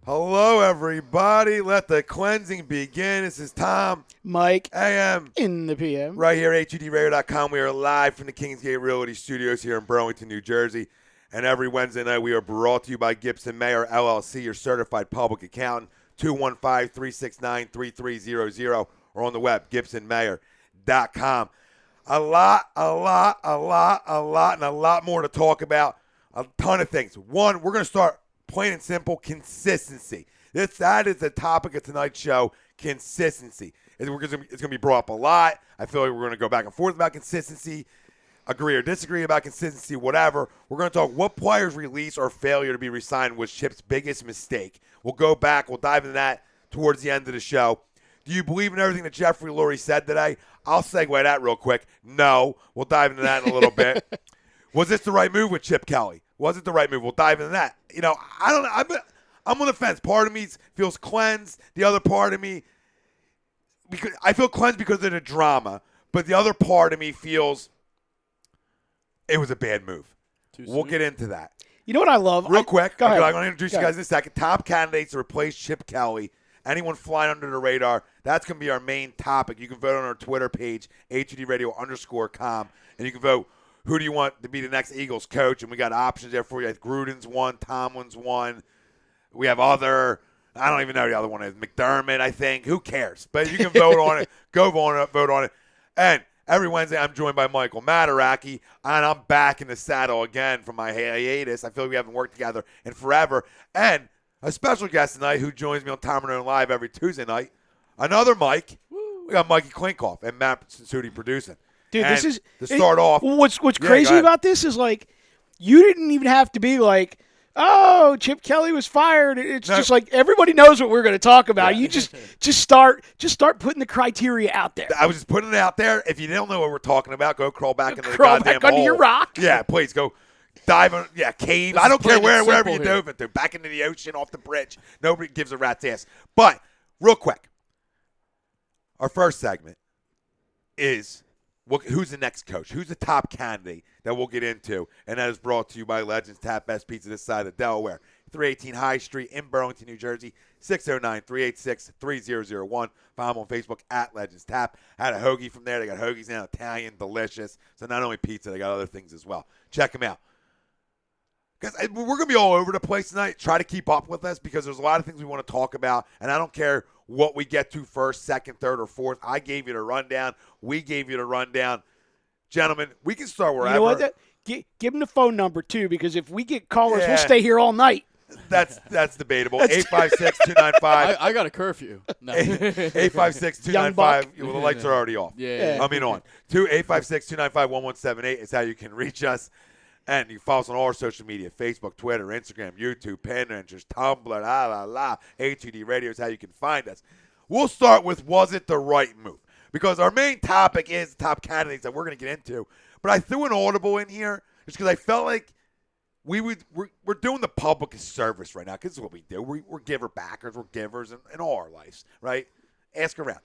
Hello, everybody. Let the cleansing begin. This is Tom. Mike. AM. In the PM. Right here at hudradio.com. We are live from the Kingsgate Realty Studios here in Burlington, New Jersey. And every Wednesday night, we are brought to you by Gibson Mayer, LLC, your certified public accountant, 215-369-3300, or on the web, gibsonmayer.com. A lot, and a lot more to talk about. A ton of things. One, we're going to start plain and simple, consistency. That is the topic of tonight's show, consistency. It's going to be brought up a lot. I feel like we're going to go back and forth about consistency, agree or disagree about consistency, whatever. We're going to talk what players' release or failure to be re-signed was Chip's biggest mistake. We'll go back. We'll dive into that towards the end of the show. Do you believe in everything that Jeffrey Lurie said today? I'll segue that real quick. No. We'll dive into that in a little bit. Was this the right move with Chip Kelly? Was it the right move? We'll dive into that. You know, I don't know. I'm on the fence. Part of me feels cleansed. The other part of me, because I feel cleansed because of the drama. But the other part of me feels it was a bad move. We'll get into that. You know what I love? Real quick. Go ahead. I'm going to introduce you guys in a second. Top candidates to replace Chip Kelly. Anyone flying under the radar. That's going to be our main topic. You can vote on our Twitter page, HUDRadio_com. And you can vote who do you want to be the next Eagles coach. And we got options there for you. Gruden's one. Tomlin's one. We have other. I don't even know the other one is. McDermott, I think. Who cares? But you can vote on it. Go vote on it. And every Wednesday, I'm joined by Michael Mataraki, and I'm back in the saddle again from my hiatus. I feel like we haven't worked together in forever. And a special guest tonight who joins me on Tom and Live every Tuesday night, another Mike. Woo. We got Mikey Klinkoff and Matt Cinciuti producing. Dude, and this is to start off. What's crazy about this is like you didn't even have to be like, oh, Chip Kelly was fired. It's just like everybody knows what we're going to talk about. Yeah. You just start putting the criteria out there. I was just putting it out there. If you don't know what we're talking about, go crawl back into the goddamn hole. Under your rock. Yeah, please go dive in. Yeah, cave. I don't care wherever you dove into. Back into the ocean, off the bridge. Nobody gives a rat's ass. But real quick, our first segment is who's the next coach? Who's the top candidate that we'll get into? And that is brought to you by Legends Tap, best pizza this side of Delaware. 318 High Street in Burlington, New Jersey, 609-386-3001. Follow them on Facebook at Legends Tap. Had a hoagie from there. They got hoagies now, Italian, delicious. So not only pizza, they got other things as well. Check them out. Guys, we're going to be all over the place tonight. Try to keep up with us because there's a lot of things we want to talk about, and I don't care what we get to first, second, third, or fourth. I gave you the rundown. We gave you the rundown. Gentlemen, we can start wherever. You know what? Give them the phone number, too, because if we get callers, we'll stay here all night. That's debatable. 856-295. I got a curfew. No. 856-295. Well, the lights are already off. Yeah. I mean on. 856-295-1178 is how you can reach us. And you can follow us on all our social media, Facebook, Twitter, Instagram, YouTube, Pinterest, Tumblr, HUD Radio is how you can find us. We'll start with, was it the right move? Because our main topic is the top candidates that we're going to get into. But I threw an audible in here just because I felt like we're doing the public a service right now. Because this is what we do. We're giver backers. We're givers in all our lives, right? Ask around.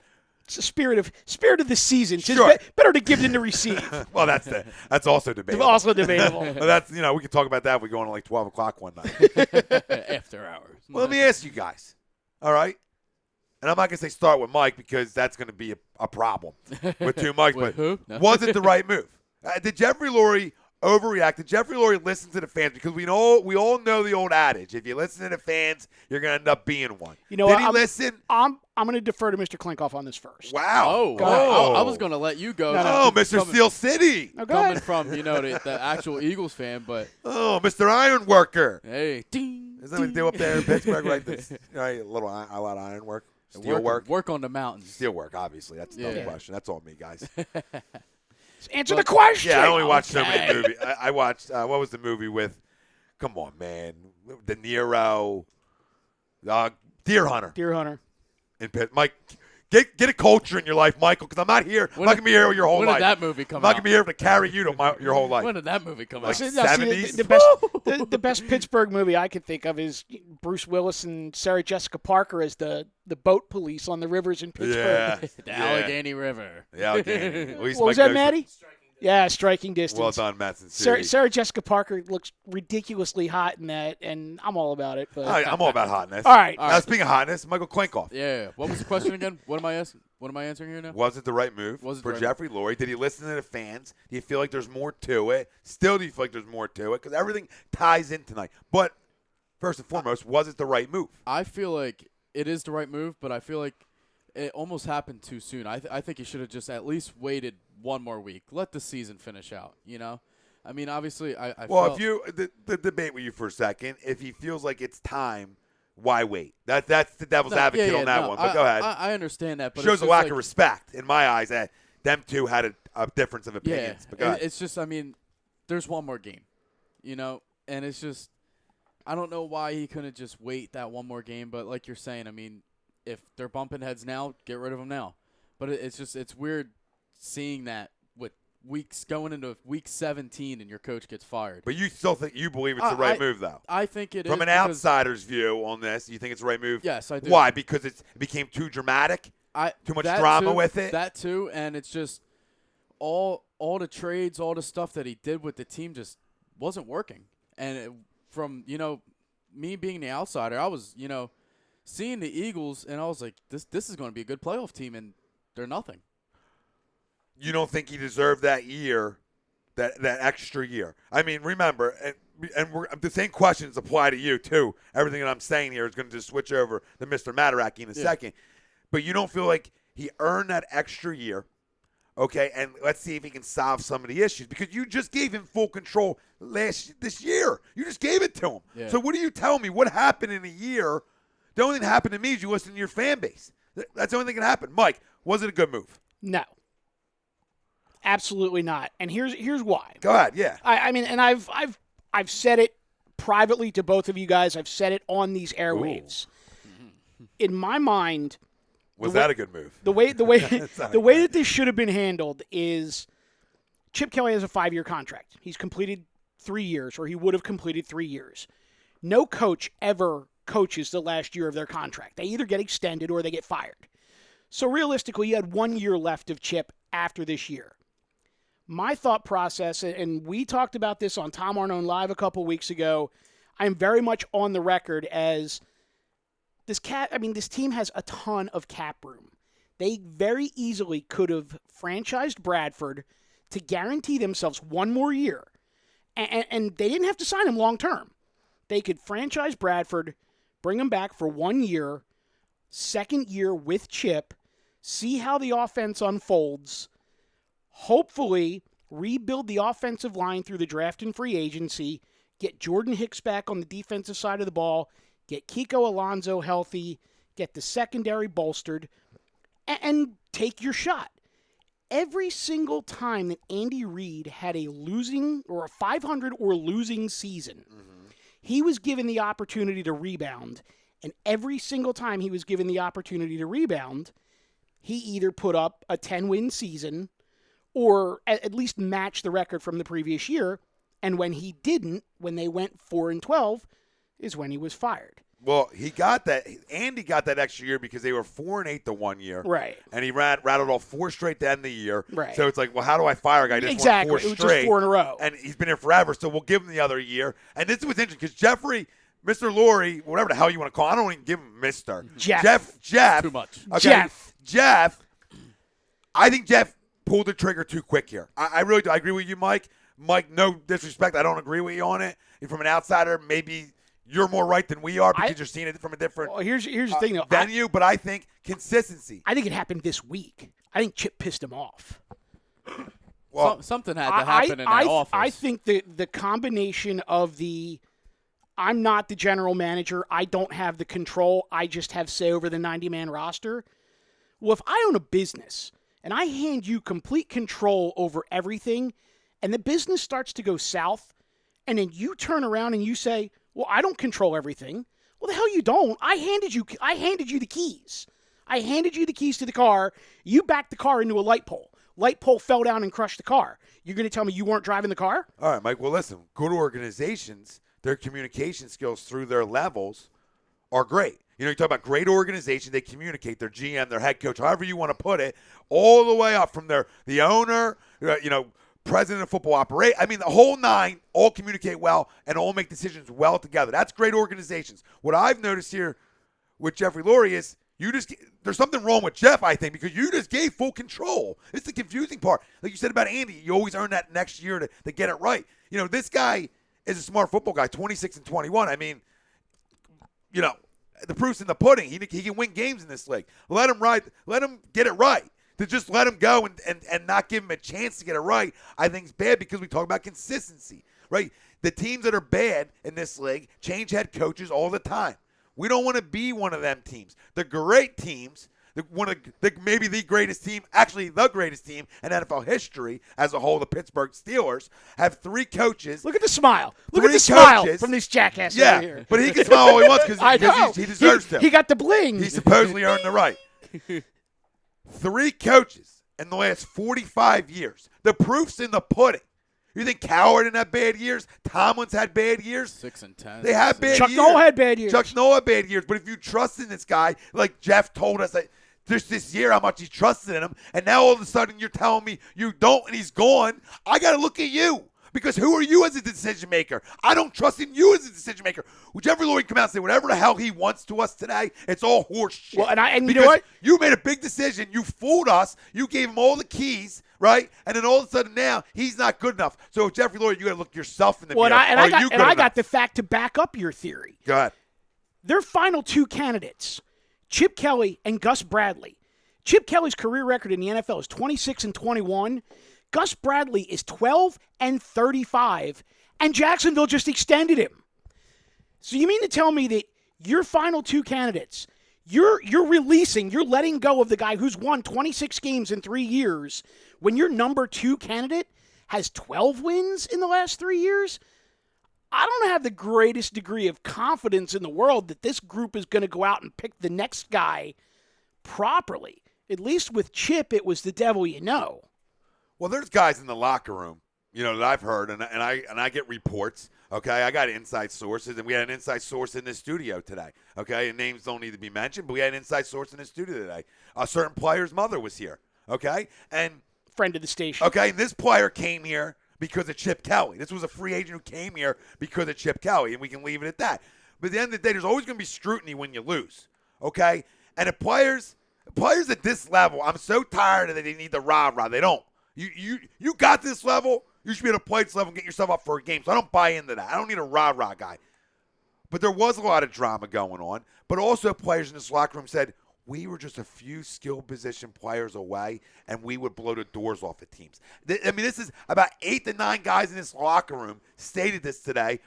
It's the spirit of the season. Sure. It's better to give than to receive. Well, that's also debatable. Also debatable. Well, that's we can talk about that if we go on at like 12 o'clock one night. After hours. Well, let me ask you guys. All right? And I'm not going to say start with Mike because that's going to be a problem with two Mikes. Wait, but who? No. Was it the right move? Did Jeffrey Lurie overreact? Did Jeffrey Lurie listen to the fans? Because we all know the old adage: if you listen to the fans, you're going to end up being one. You know, did he listen? I'm going to defer to Mr. Klinkoff on this first. Wow! I was going to let you go. Oh, Mr. Steel City. Coming from the actual Eagles fan, but Mr. Iron Worker. Hey, ding. Isn't that what they do up there in Pittsburgh? Right, a lot of iron work. Steel work. Work on the mountains. Steel work, obviously. That's no question. That's all me, guys. Answer the question. Yeah, I only watched so many movies. I watched, what was the movie with, come on, man, De Niro, Deer Hunter. Deer Hunter. In Pitt. Mike, get a culture in your life, Michael, because I'm not here. I'm not going to be here your whole life. When did that movie come out? I'm not going to be here to carry you to your whole life. When did that movie come out? 70s? The best Pittsburgh movie I could think of is Bruce Willis and Sarah Jessica Parker as the boat police on the rivers in Pittsburgh. Yeah. The Allegheny River. The Allegheny. What was that, Maddie? Yeah, striking distance. Well done, Mets and Sarah, Siri. Sarah Jessica Parker looks ridiculously hot in that, and I'm all about it. But I'm all about hotness. all right. Now, speaking of hotness, Michael Klinkoff. Yeah. What was the question again? What am I asking? What am I answering here now? Was it the right move Was it the for right Jeffrey Lurie? Did he listen to the fans? Do you feel like there's more to it? Still, do you feel like there's more to it? Because everything ties in tonight. But first and foremost, was it the right move? I feel like it is the right move, but I feel like it almost happened too soon. I think he should have just at least waited one more week. Let the season finish out, you know? I mean, obviously, I Well, felt, if you the debate with you for a second, if he feels like it's time, why wait? That's the devil's advocate on that one. But go ahead. I understand that, but Shows it's a just lack like, of respect in my eyes that them two had a difference of opinions. But go ahead. it's just, I mean, there's one more game, you know? And it's just, I don't know why he couldn't just wait that one more game. But like you're saying, I mean, if they're bumping heads now, get rid of them now. But it's weird seeing that with weeks going into week 17 and your coach gets fired. But you still believe it's the right move, though? I think it is. From an outsider's view on this, you think it's the right move? Yes, I do. Why? Because it became too dramatic? Too much drama with it? That too, and it's just all the trades, all the stuff that he did with the team just wasn't working. And from, me being the outsider, I was, seeing the Eagles, and I was like, this is going to be a good playoff team, and they're nothing. You don't think he deserved that year, that extra year? I mean, remember, and the same questions apply to you, too. Everything that I'm saying here is going to just switch over to Mr. Mataraki in a second. But you don't feel like he earned that extra year, okay? And let's see if he can solve some of the issues. Because you just gave him full control this year. You just gave it to him. Yeah. So what do you tell me? What happened in a year? The only thing that happened to me is you listen to your fan base. That's the only thing that happened. Mike, was it a good move? no, absolutely not. And here's why. Go ahead, yeah. I mean, and I've said it privately to both of you guys. I've said it on these airwaves. In my mind, Was that a good move? the way Sorry, the way that this should have been handled is Chip Kelly has a 5-year contract. He's completed 3 years, or he would have completed 3 years. No coach ever coaches the last year of their contract. They either get extended or they get fired. So realistically, you had 1 year left of Chip after this year. My thought process, and we talked about this on Tom Arnone Live a couple weeks ago, I'm very much on the record as this team has a ton of cap room. They very easily could have franchised Bradford to guarantee themselves 1 more year. And they didn't have to sign him long term. They could franchise Bradford, bring him back for 1 year, second year with Chip, see how the offense unfolds, hopefully rebuild the offensive line through the draft and free agency, get Jordan Hicks back on the defensive side of the ball, get Kiko Alonso healthy, get the secondary bolstered, and take your shot. Every single time that Andy Reid had a losing or a 500 or losing season, he was given the opportunity to rebound. And every single time he was given the opportunity to rebound, he either put up a 10-win season or at least match the record from the previous year. And when he didn't, when they went 4-12, is when he was fired. Well, he got that. Andy got that extra year because they were 4-8 the 1 year, Right. And he rattled off 4 straight to end the year, Right. So it's like, well, how do I fire a guy just Exactly. won 4 It was straight, just 4 in a row. and he's been here forever, so we'll give him the other year. And this was interesting because Jeffrey, Mr. Lurie, whatever the hell you want to call him, I don't even give him Mister. Jeff. Too much. Okay, Jeff. I think Jeff pulled the trigger too quick here. I really do. I agree with you, Mike. Mike, no disrespect. I don't agree with you on it. And from an outsider, maybe you're more right than we are because you're seeing it from a different Well, here's the thing, though. venue. But I think consistency. I think it happened this week. I think Chip pissed him off. Well, Something had to happen in that office. I think the combination of I'm not the general manager, I don't have the control, I just have say over the 90-man roster. Well, if I own a business and I hand you complete control over everything and the business starts to go south and then you turn around and you say, well, I don't control everything. Well, the hell you don't. I handed you the keys. I handed you the keys to the car. You backed the car into a light pole. Light pole fell down and crushed the car. You're going to tell me you weren't driving the car? all right, Mike. Well, listen. Good organizations, their communication skills through their levels are great. You talk about great organization. They communicate. Their GM, their head coach, however you want to put it, all the way up from the owner, president of football operate. I mean, the whole nine all communicate well and all make decisions well together. That's great organizations. What I've noticed here with Jeffrey Lurie is there's something wrong with Jeff, I think, because you just gave full control. It's the confusing part. Like you said about Andy, you always earn that next year to get it right. You know, this guy is a smart football guy, 26 and 21. I mean, you know, the proof's in the pudding. He can win games in this league. Let him ride. Let him get it right. To just let him go and not give him a chance to get it right, I think is bad because we talk about consistency, right? The teams that are bad in this league change head coaches all the time. We don't want to be one of them teams. The great teams, maybe the greatest team, actually the greatest team in NFL history as a whole, the Pittsburgh Steelers, have 3 coaches. Look at the smile. Look at the smile from this jackass over here. But he can smile all he wants because he deserves to. He got the bling. He supposedly earned the right. 3 coaches in the last 45 years. The proof's in the pudding. You think Coward didn't have bad years? Tomlin's had bad years? 6 and 10. They have bad years. Chuck Noll had bad years. Chuck Noll had bad years. But if you trust in this guy, like Jeff told us that this year how much he trusted in him, and now all of a sudden you're telling me you don't and he's gone, I got to look at you. Because who are you as a decision maker? I don't trust in you as a decision maker. Whichever Lurie come out and say whatever the hell he wants to us today, it's all horse shit. Well, and you because know what? You made a big decision. You fooled us. You gave him all the keys, right? And then all of a sudden now he's not good enough. So Jeffrey Lurie, you got to look yourself in the mirror. I got the fact to back up your theory. Go ahead. Their final 2 candidates, Chip Kelly and Gus Bradley. Chip Kelly's career record in the NFL is 26 and 21. Gus Bradley is 12 and 35, and Jacksonville just extended him. So you mean to tell me that your final 2 candidates, you're letting go of the guy who's won 26 games in 3 years when your number 2 candidate has 12 wins in the last 3 years? I don't have the greatest degree of confidence in the world that this group is going to go out and pick the next guy properly. At least with Chip, it was the devil you know. Well, there's guys in the locker room, you know, that I've heard, and I get reports. Okay, I got inside sources, and we had an inside source in this studio today. Okay, and names don't need to be mentioned, but we had an inside source in the studio today. A certain player's mother was here. Okay, and friend of the station. Okay, and this player came here because of Chip Kelly. This was a free agent who came here because of Chip Kelly, and we can leave it at that. But at the end of the day, there's always going to be scrutiny when you lose. Okay, and the players at this level, I'm so tired that they need the rah-rah. They don't. You got this level, you should be able to play this level and get yourself up for a game. So I don't buy into that. I don't need a rah-rah guy. But there was a lot of drama going on. But also players in this locker room said, we were just a few skill position players away, and we would blow the doors off of teams. I mean, this is about 8 to 9 guys in this locker room stated this today.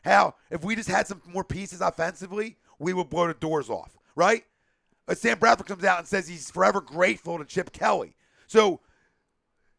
How, if we just had some more pieces offensively, we would blow the doors off, right? But Sam Bradford comes out and says he's forever grateful to Chip Kelly. So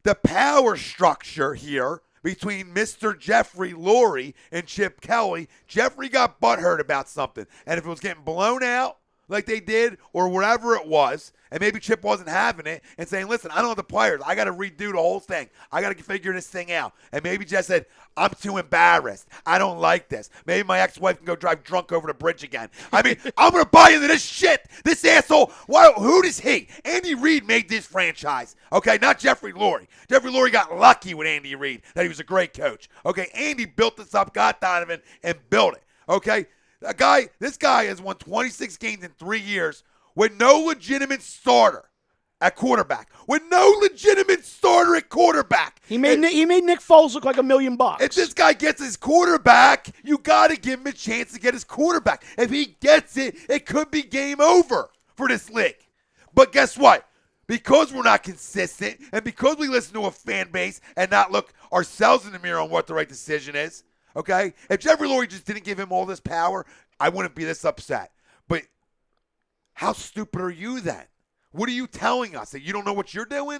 the power structure here between Mr. Jeffrey Lurie and Chip Kelly, Jeffrey got butthurt about something. And if it was getting blown out like they did or whatever it was, and maybe Chip wasn't having it and saying, listen, I don't have the players. I got to redo the whole thing. I got to figure this thing out. And maybe Jeff said, I'm too embarrassed. I don't like this. Maybe my ex-wife can go drive drunk over the bridge again. I mean, I'm going to buy into this shit. This asshole. Who does he? Andy Reid made this franchise. Okay, not Jeffrey Lurie. Jeffrey Lurie got lucky with Andy Reid that he was a great coach. Okay, Andy built this up, got Donovan, and built it. Okay, this guy has won 26 games in 3 years with no legitimate starter at quarterback. With no legitimate starter at quarterback. He made Nick Foles look like $1 million. If this guy gets his quarterback, you got to give him a chance to get his quarterback. If he gets it, it could be game over for this league. But guess what? Because we're not consistent and because we listen to a fan base and not look ourselves in the mirror on what the right decision is, okay? If Jeffrey Lurie just didn't give him all this power, I wouldn't be this upset. But how stupid are you then? What are you telling us? That you don't know what you're doing?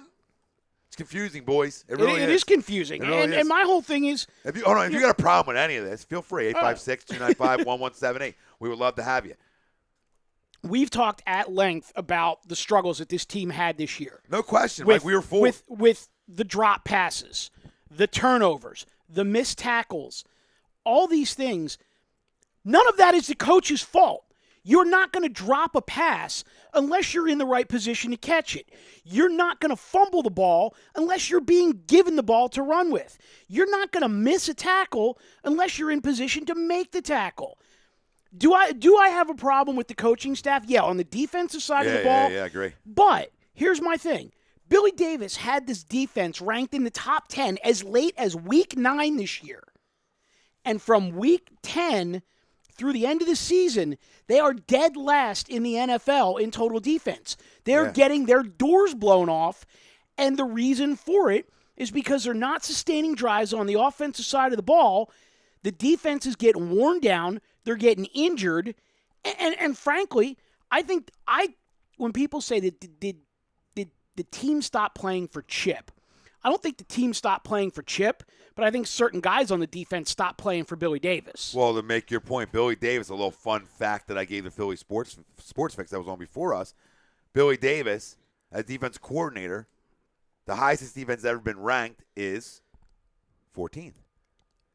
It's confusing, boys. It really is. It is confusing. And my whole thing is... If you got a problem with any of this, feel free. 856-295-1178. We would love to have you. We've talked at length about the struggles that this team had this year. No question. We were full. With the drop passes, the turnovers, the missed tackles, all these things. None of that is the coach's fault. You're not going to drop a pass unless you're in the right position to catch it. You're not going to fumble the ball unless you're being given the ball to run with. You're not going to miss a tackle unless you're in position to make the tackle. Do I have a problem with the coaching staff? Yeah, on the defensive side of the ball. Yeah, I agree. But here's my thing. Billy Davis had this defense ranked in the top 10 as late as week 9 this year. And from week 10 through the end of the season, they are dead last in the NFL in total defense. They're getting their doors blown off, and the reason for it is because they're not sustaining drives on the offensive side of the ball. The defense is getting worn down. They're getting injured. And frankly, I think when people say that did the team stop playing for Chip, I don't think the team stopped playing for Chip, but I think certain guys on the defense stopped playing for Billy Davis. Well, to make your point, Billy Davis, a little fun fact that I gave the Philly Sports Fix that was on before us. Billy Davis, as defense coordinator, the highest his defense has ever been ranked is 14th.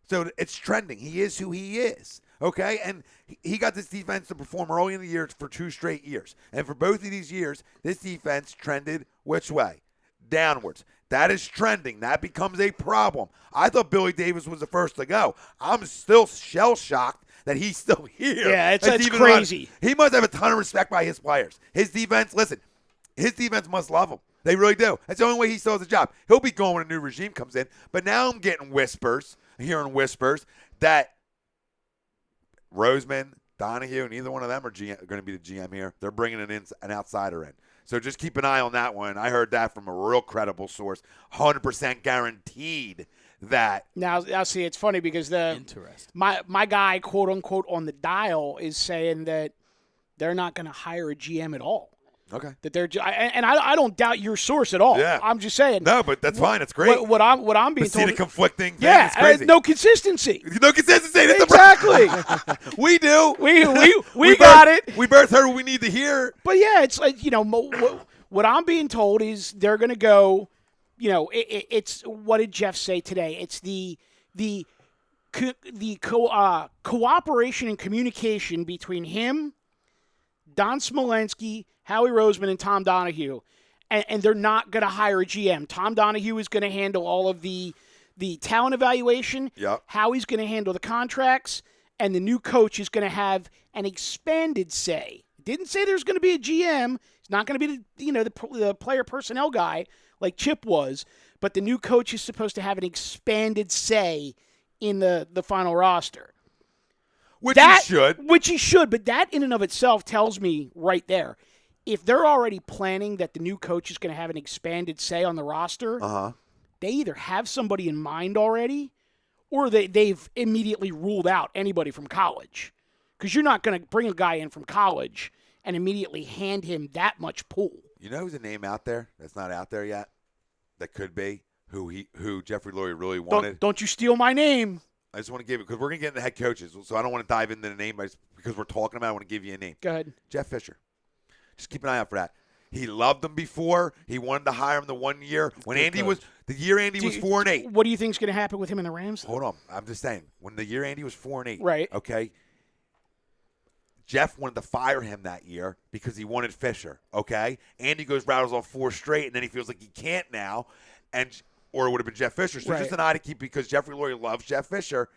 So it's trending. He is who he is. Okay? And he got this defense to perform early in the year for 2 straight years. And for both of these years, this defense trended which way? Downwards. That is trending. That becomes a problem. I thought Billy Davis was the first to go. I'm still shell-shocked that he's still here. Yeah, it's crazy. He must have a ton of respect by his players. His defense, listen, his defense must love him. They really do. That's the only way he still has a job. He'll be going when a new regime comes in. But now I'm getting hearing whispers that Roseman, Donahue, neither one of them are going to be the GM here. They're bringing an outsider in. So just keep an eye on that one. I heard that from a real credible source. 100% guaranteed that. Now see, it's funny because my guy, quote unquote, on the dial is saying that they're not going to hire a GM at all. Okay. That they're and I don't doubt your source at all. Yeah. I'm just saying. No, but that's fine. It's great. What I'm being told. See the conflicting thing. Yeah, it's crazy. no consistency. No consistency. That's Exactly. We do. We got it. We both heard what we need to hear. But yeah, it's like, what I'm being told is they're going to go. It's what did Jeff say today? It's the cooperation and communication between him, Don Smolensky, Howie Roseman, and Tom Donahue, and they're not going to hire a GM. Tom Donahue is going to handle all of the talent evaluation. Yep. Howie's going to handle the contracts, and the new coach is going to have an expanded say. Didn't say there's going to be a GM. It's not going to be the player personnel guy like Chip was, but the new coach is supposed to have an expanded say in the final roster. Which he should, but that in and of itself tells me right there, if they're already planning that the new coach is going to have an expanded say on the roster, they either have somebody in mind already, or they've immediately ruled out anybody from college. Because you're not going to bring a guy in from college and immediately hand him that much pull. You know who's a name out there that's not out there yet? That could be who Jeffrey Lurie really wanted. Don't you steal my name. I just want to give it, because we're going to get into head coaches, so I don't want to dive into the name, because we're talking about it, I want to give you a name. Go ahead. Jeff Fisher. Just keep an eye out for that. He loved him before. He wanted to hire him the 1 year. When Andy was 4-8. What do you think is going to happen with him in the Rams? Hold on. I'm just saying. When the year Andy was 4-8. Right. Okay. Jeff wanted to fire him that year because he wanted Fisher. Okay. Andy rattles off 4 straight, and then he feels like he can't now. Or it would have been Jeff Fisher. So just an eye to keep, because Jeffrey Lurie loves Jeff Fisher.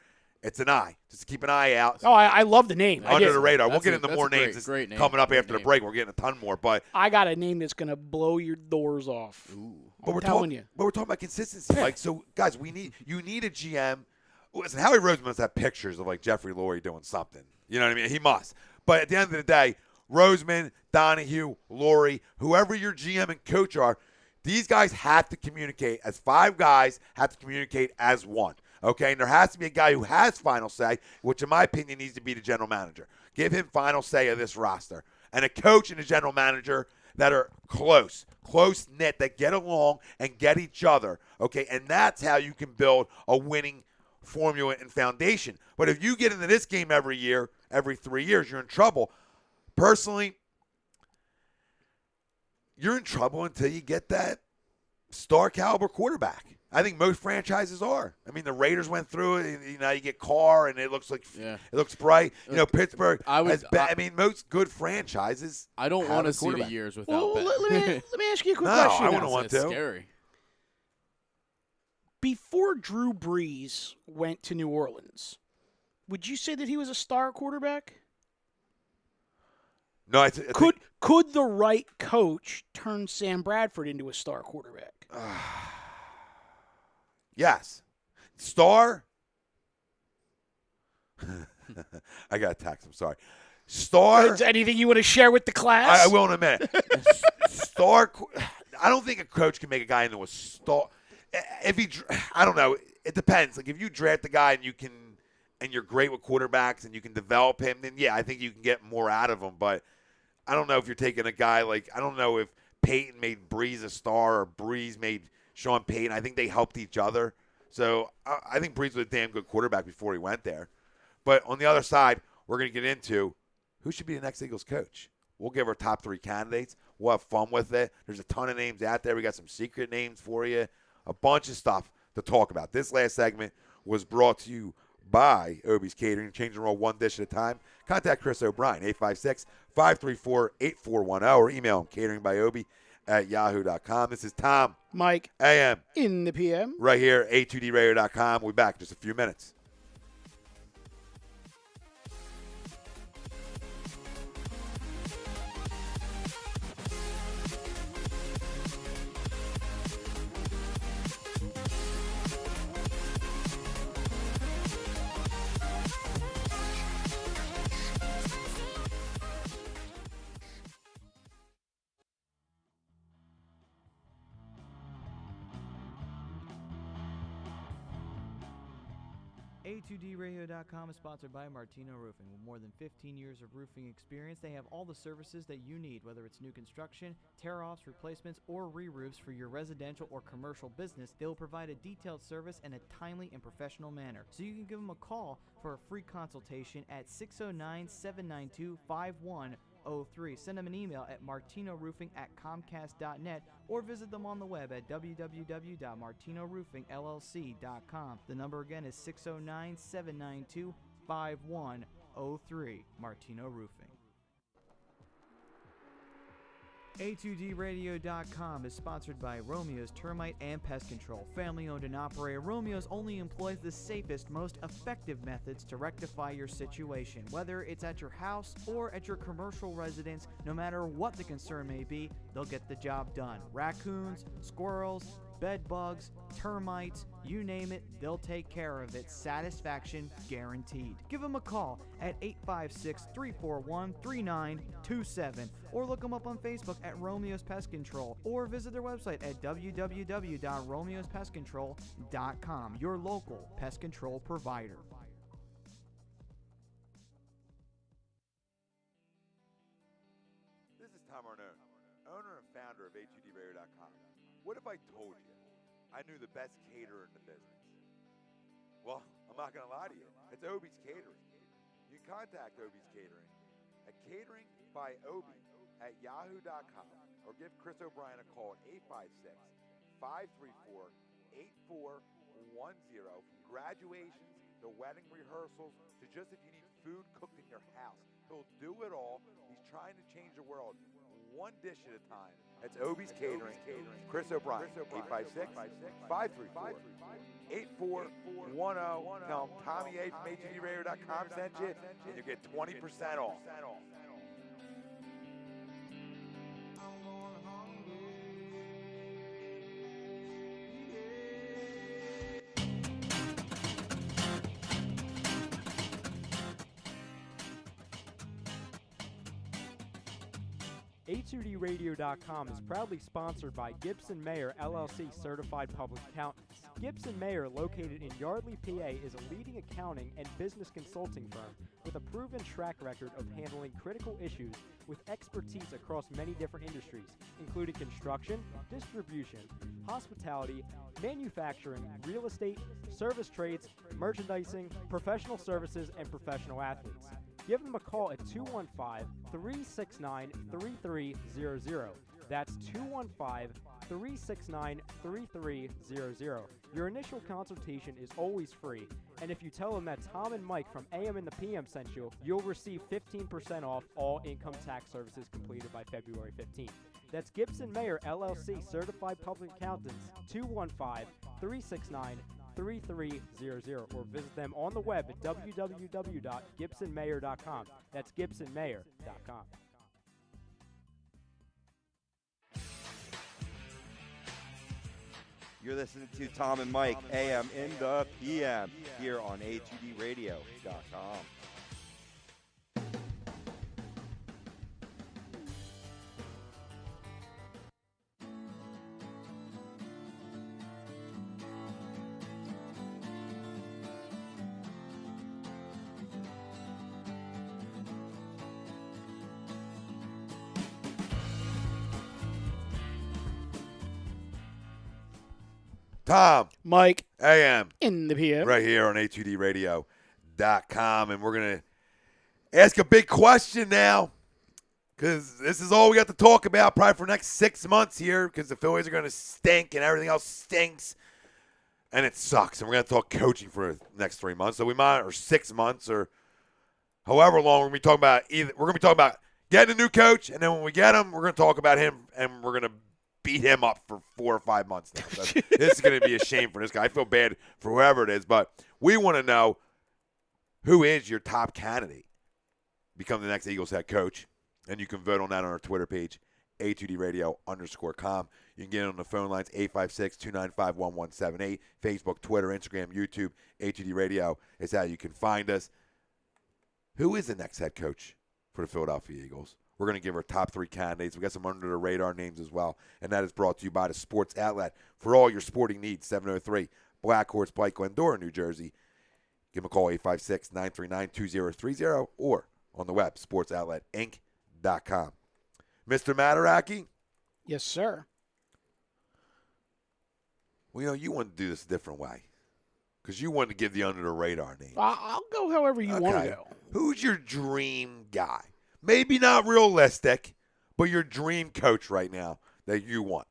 It's an eye. Just to keep an eye out. Oh, I love the name. Under the radar. We'll get into more names great name. coming up after the break. We're getting a ton more. But I got a name that's going to blow your doors off. Ooh. I'm telling you. But we're talking about consistency. Yeah. So, guys, you need a GM. Listen, Howie Roseman must have pictures of, Jeffrey Lurie doing something. You know what I mean? He must. But at the end of the day, Roseman, Donahue, Lurie, whoever your GM and coach are, these guys have to communicate as 5 guys, have to communicate as one. Okay, and there has to be a guy who has final say, which in my opinion needs to be the general manager. Give him final say of this roster. And a coach and a general manager that are close-knit, that get along and get each other. Okay, and that's how you can build a winning formula and foundation. But if you get into this game every 3 years, you're in trouble. Personally, you're in trouble until you get that star caliber quarterback. I think most franchises are. I mean, the Raiders went through it. And, you get Carr, and it looks like it looks bright. Pittsburgh I mean, most good franchises. I don't want to see the years without Ben. Let me ask you a quick no, question. I wouldn't want to. It's scary. Before Drew Brees went to New Orleans, would you say that he was a star quarterback? No, I could the right coach turn Sam Bradford into a star quarterback? Yes. Star? I got a text. I'm sorry. Star? Anything you want to share with the class? I will in a minute. Star? I don't think a coach can make a guy into a star. I don't know. It depends. Like if you draft a guy and you're great with quarterbacks and you can develop him, then yeah, I think you can get more out of him. But I don't know if you're taking a guy I don't know if Peyton made Breeze a star or Breeze made Sean Payton. I think they helped each other. So I think Breeze was a damn good quarterback before he went there. But on the other side, we're going to get into who should be the next Eagles coach. We'll give our top 3 candidates. We'll have fun with it. There's a ton of names out there. We got some secret names for you. A bunch of stuff to talk about. This last segment was brought to you by Obie's Catering. Change the roll one dish at a time. Contact Chris O'Brien, 856-534-8410, or email him, cateringbyobie@yahoo.com. This is Tom. Mike. AM. In the PM. Right here, a2dradio.com. We'll be back in just a few minutes. A2DRadio.com is sponsored by Martino Roofing. With more than 15 years of roofing experience, they have all the services that you need, whether it's new construction, tear-offs, replacements, or re-roofs for your residential or commercial business. They will provide a detailed service in a timely and professional manner. So you can give them a call for a free consultation at 609-792-5103. Send them an email at martinoroofing@comcast.net or visit them on the web at www.martinoroofingllc.com. The number again is 609-792-5103. Martino Roofing. A2DRadio.com is sponsored by Romeo's Termite and Pest Control. Family owned and operated, Romeo's only employs the safest, most effective methods to rectify your situation. Whether it's at your house or at your commercial residence, no matter what the concern may be, they'll get the job done. Raccoons, squirrels, bed bugs, termites, you name it, they'll take care of it. Satisfaction guaranteed. Give them a call at 856-341-3927 or look them up on Facebook at Romeo's Pest Control or visit their website at www.romeospestcontrol.com, your local pest control provider. This is Tom Arnone, owner and founder of A2DRadio.com. What if I told you I knew the best caterer in the business? Well, I'm not going to lie to you. It's Obie's Catering. You can contact Obie's Catering at cateringbyobie@yahoo.com or give Chris O'Brien a call at 856-534-8410. From graduations to wedding rehearsals to just if you need food cooked in your house. He'll do it all. He's trying to change the world one dish at a time. That's Obie's Catering. Chris O'Brien, 856-534-8410. Tell him Tommy A from A2DRadio.com sent you, and you get 20% off. A2DRadio.com is proudly sponsored by Gibson Mayer LLC Certified Public Accountants. Gibson Mayer, located in Yardley, PA, is a leading accounting and business consulting firm with a proven track record of handling critical issues with expertise across many different industries, including construction, distribution, hospitality, manufacturing, real estate, service trades, merchandising, professional services, and professional athletes. Give them a call at 215-369-3300. That's 369-3300. Your initial consultation is always free, and if you tell them that Tom and Mike from AM and the PM sent you, you'll receive 15% off all income tax services completed by February 15th. That's Gibson Mayer LLC Certified Public Accountants, 215-369-3300, or visit them on the web at www.gibsonmayer.com. That's gibsonmayer.com. You're listening to Tom and Mike, AM in the PM, here on a2dradio.com. Tom, Mike AM, in the PM. right here on a2dradio.com. And we're going to ask a big question now, because this is all we got to talk about probably for the next 6 months here, because the Phillies are going to stink and everything else stinks. And it sucks. And we're going to talk coaching for the next 3 months. So we might, or 6 months, or however long we're going to be talking about. We're going to be talking about getting a new coach, and then when we get him, we're going to talk about him, and we're going to beat him up for 4 or 5 months now. This is going to be a shame for this guy. I feel bad for whoever it is, but we want to know, who is your top candidate to become the next Eagles head coach? And you can vote on that on our Twitter page, A2DRadio_com. You can get it on the phone lines, 856-295-1178. Facebook, Twitter, Instagram, YouTube, A2D Radio is how you can find us. Who is the next head coach for the Philadelphia Eagles? We're going to give our top 3 candidates. We got some under-the-radar names as well, and that is brought to you by the Sports Outlet for all your sporting needs, 703 Black Horse Pike, Glendora, New Jersey. Give them a call, 856-939-2030, or on the web, sportsoutletinc.com. Mr. Mataraki? Yes, sir. Well, you want to do this a different way, because you wanted to give the under-the-radar name. I'll go however you want to go. Who's your dream guy? Maybe not realistic, but your dream coach right now that you want.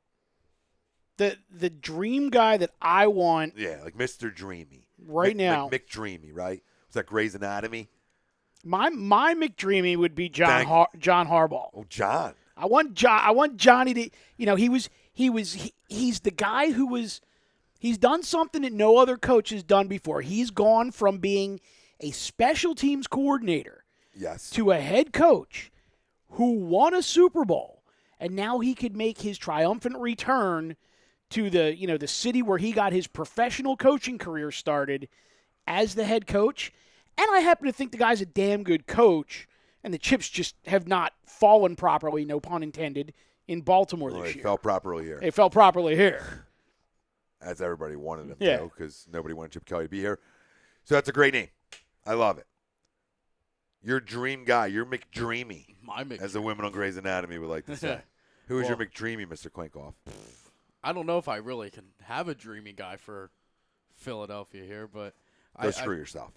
The dream guy that I want Yeah, like Mr. Dreamy. right now. Like McDreamy, right? Was that Grey's Anatomy? My McDreamy would be John Harbaugh. Oh, John. I want Johnny to, he's the guy he's done something that no other coach has done before. He's gone from being a special teams coordinator Yes. to a head coach who won a Super Bowl, and now he could make his triumphant return to the city where he got his professional coaching career started as the head coach. And I happen to think the guy's a damn good coach, and the chips just have not fallen properly, no pun intended, in Baltimore Well, this they year. fell properly here. They fell properly here. As everybody wanted them Yeah. to, because nobody wanted Chip Kelly to be here. So that's a great name. I love it. Your dream guy, your McDreamy, My McDreamy. as the women on Grey's Anatomy would like to say. Who is your Well- McDreamy, Mr. Klinkoff? I don't know if I really can have a dreamy guy for Philadelphia here, but Go screw yourself.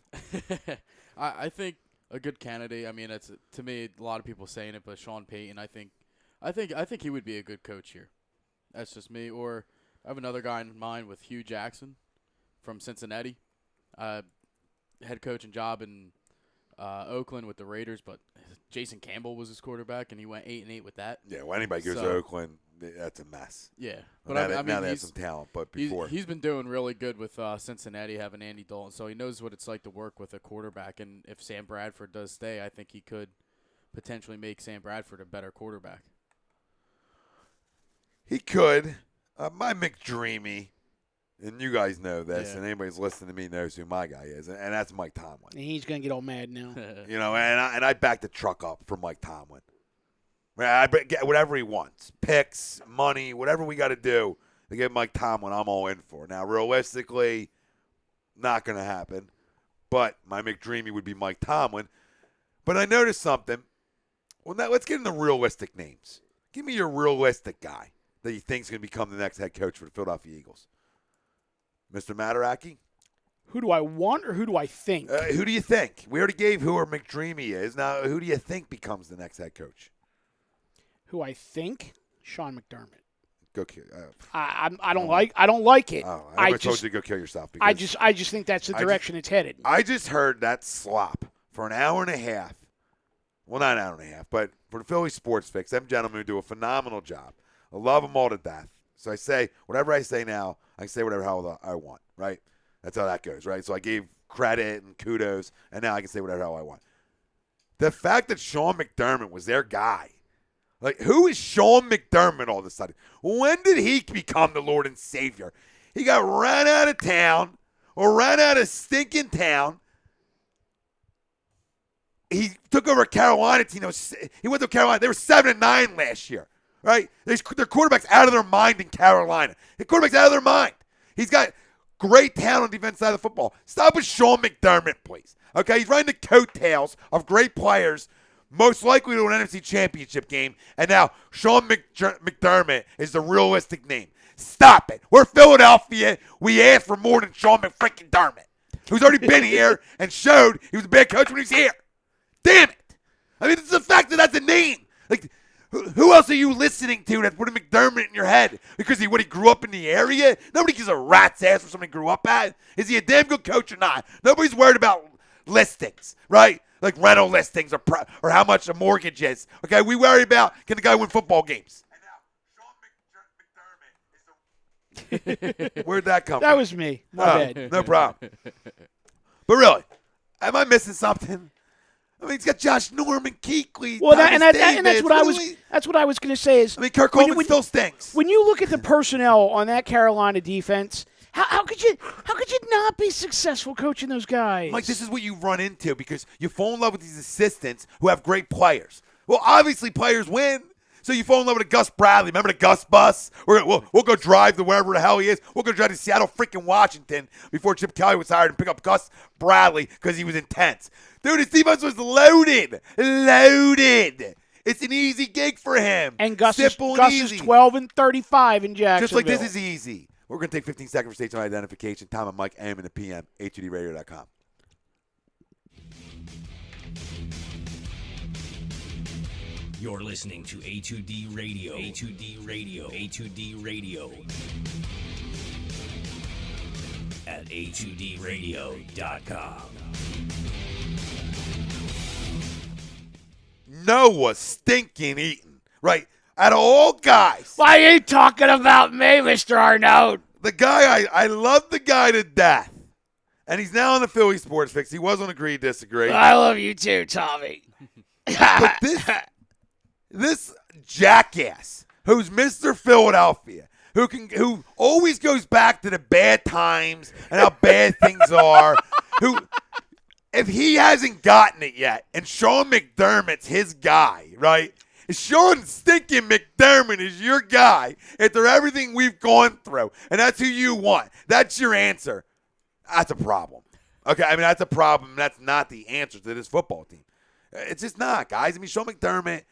I think a good candidate. I mean, it's to me a lot of people saying it, but Sean Payton. I think he would be a good coach here. That's just me. Or I have another guy in mind with Hugh Jackson from Cincinnati, head coaching job in Oakland with the Raiders, but Jason Campbell was his quarterback, and he went 8-8 with that. Yeah, when anybody goes to So- Oakland, that's a mess. Yeah, But but now, I now mean, they have he's, some talent, but he's before. he's been doing really good with Cincinnati, having Andy Dalton, so he knows what it's like to work with a quarterback. And if Sam Bradford does stay, I think he could potentially make Sam Bradford a better quarterback. He could. My McDreamy, and you guys know this, Yeah. and anybody's listening to me knows who my guy is, and that's Mike Tomlin. And he's going to get all mad now. You know, and I back the truck up for Mike Tomlin. I get whatever he wants, picks, money, whatever we got to do to get Mike Tomlin. I'm all in for. Now, realistically, not going to happen. But my McDreamy would be Mike Tomlin. But I noticed something. Well, now let's get into realistic names. Give me your realistic guy that you think is going to become the next head coach for the Philadelphia Eagles. Mr. Mataraki? Who do I want or who do I think? Who do you think? We already gave who our McDreamy is. Now, who do you think becomes the next head coach? Who I think? Sean McDermott. Go kill. I don't like it. Oh, I I told just you to go kill yourself. Because I just think that's the direction it's headed. I just heard that slop for an hour and a half. Well, not an hour and a half, but for the Philly Sports Fix, them gentlemen do a phenomenal job. I love them all to death. So I say, whatever I say now, I can say whatever the hell I want, right? That's how that goes, right? So I gave credit and kudos, and now I can say whatever the hell I want. The fact that Sean McDermott was their guy, like, who is Sean McDermott all of a sudden? When did he become the Lord and Savior? He got ran out of town, or ran out of stinking town. He took over a Carolina team. He went to Carolina. They were 7-9 last year, right? Their quarterback's out of their mind in Carolina. The quarterback's out of their mind. He's got great talent on the defense side of the football. Stop with Sean McDermott, please. Okay, he's riding the coattails of great players, most likely to an NFC Championship game, and now Sean McDermott is the realistic name. Stop it. We're Philadelphia. We asked for more than Sean McDermott, who's already been here and showed he was a bad coach when he was here. Damn it. I mean, it's the fact that that's a name. Like, who else are you listening to that's putting McDermott in your head? Because he grew up in the area? Nobody gives a rat's ass for something he grew up at. Is he a damn good coach or not? Nobody's worried about listings, right? Like rental listings or how much a mortgage is. Okay, we worry about, can the guy win football games? And now, Sean McDermott. Where'd that come from? That was me. My bad. No problem. But really, am I missing something? I mean, he's got Josh Norman, Kuechly, Well, Thomas that's what Davis. that's what I was going to say is. I mean, Kirk Coleman still stinks. When you look at the personnel on that Carolina defense, how could you not be successful coaching those guys? Mike, this is what you run into because you fall in love with these assistants who have great players. Well, obviously players win. So you fall in love with a Gus Bradley. Remember the Gus bus? We'll go drive to wherever the hell he is. We'll go drive to Seattle freaking Washington before Chip Kelly was hired and pick up Gus Bradley because he was intense. Dude, his defense was loaded. Loaded. It's an easy gig for him. And Gus Simple is 12-35 in Jacksonville. Just like this is easy. We're going to take 15 seconds for station identification. Tom and Mike, AM and the PM, HUDradio.com. You're listening to A2D Radio. A2D Radio. A2D Radio. At A2DRadio.com. Noah stinking Eaton, right? Out of all guys. Why are you talking about me, Mr. Arnaud? The guy, I love the guy to death. And he's now on the Philly Sports Fix. He was on Agree Disagree. I love you too, Tommy. But this jackass who's Mr. Philadelphia, who always goes back to the bad times and how bad things are, who, if he hasn't gotten it yet, and Sean McDermott's his guy, right? If Sean stinking McDermott is your guy after everything we've gone through, and that's who you want, that's your answer, that's a problem. Okay, I mean, that's a problem. That's not the answer to this football team. It's just not, guys. I mean, Sean McDermott,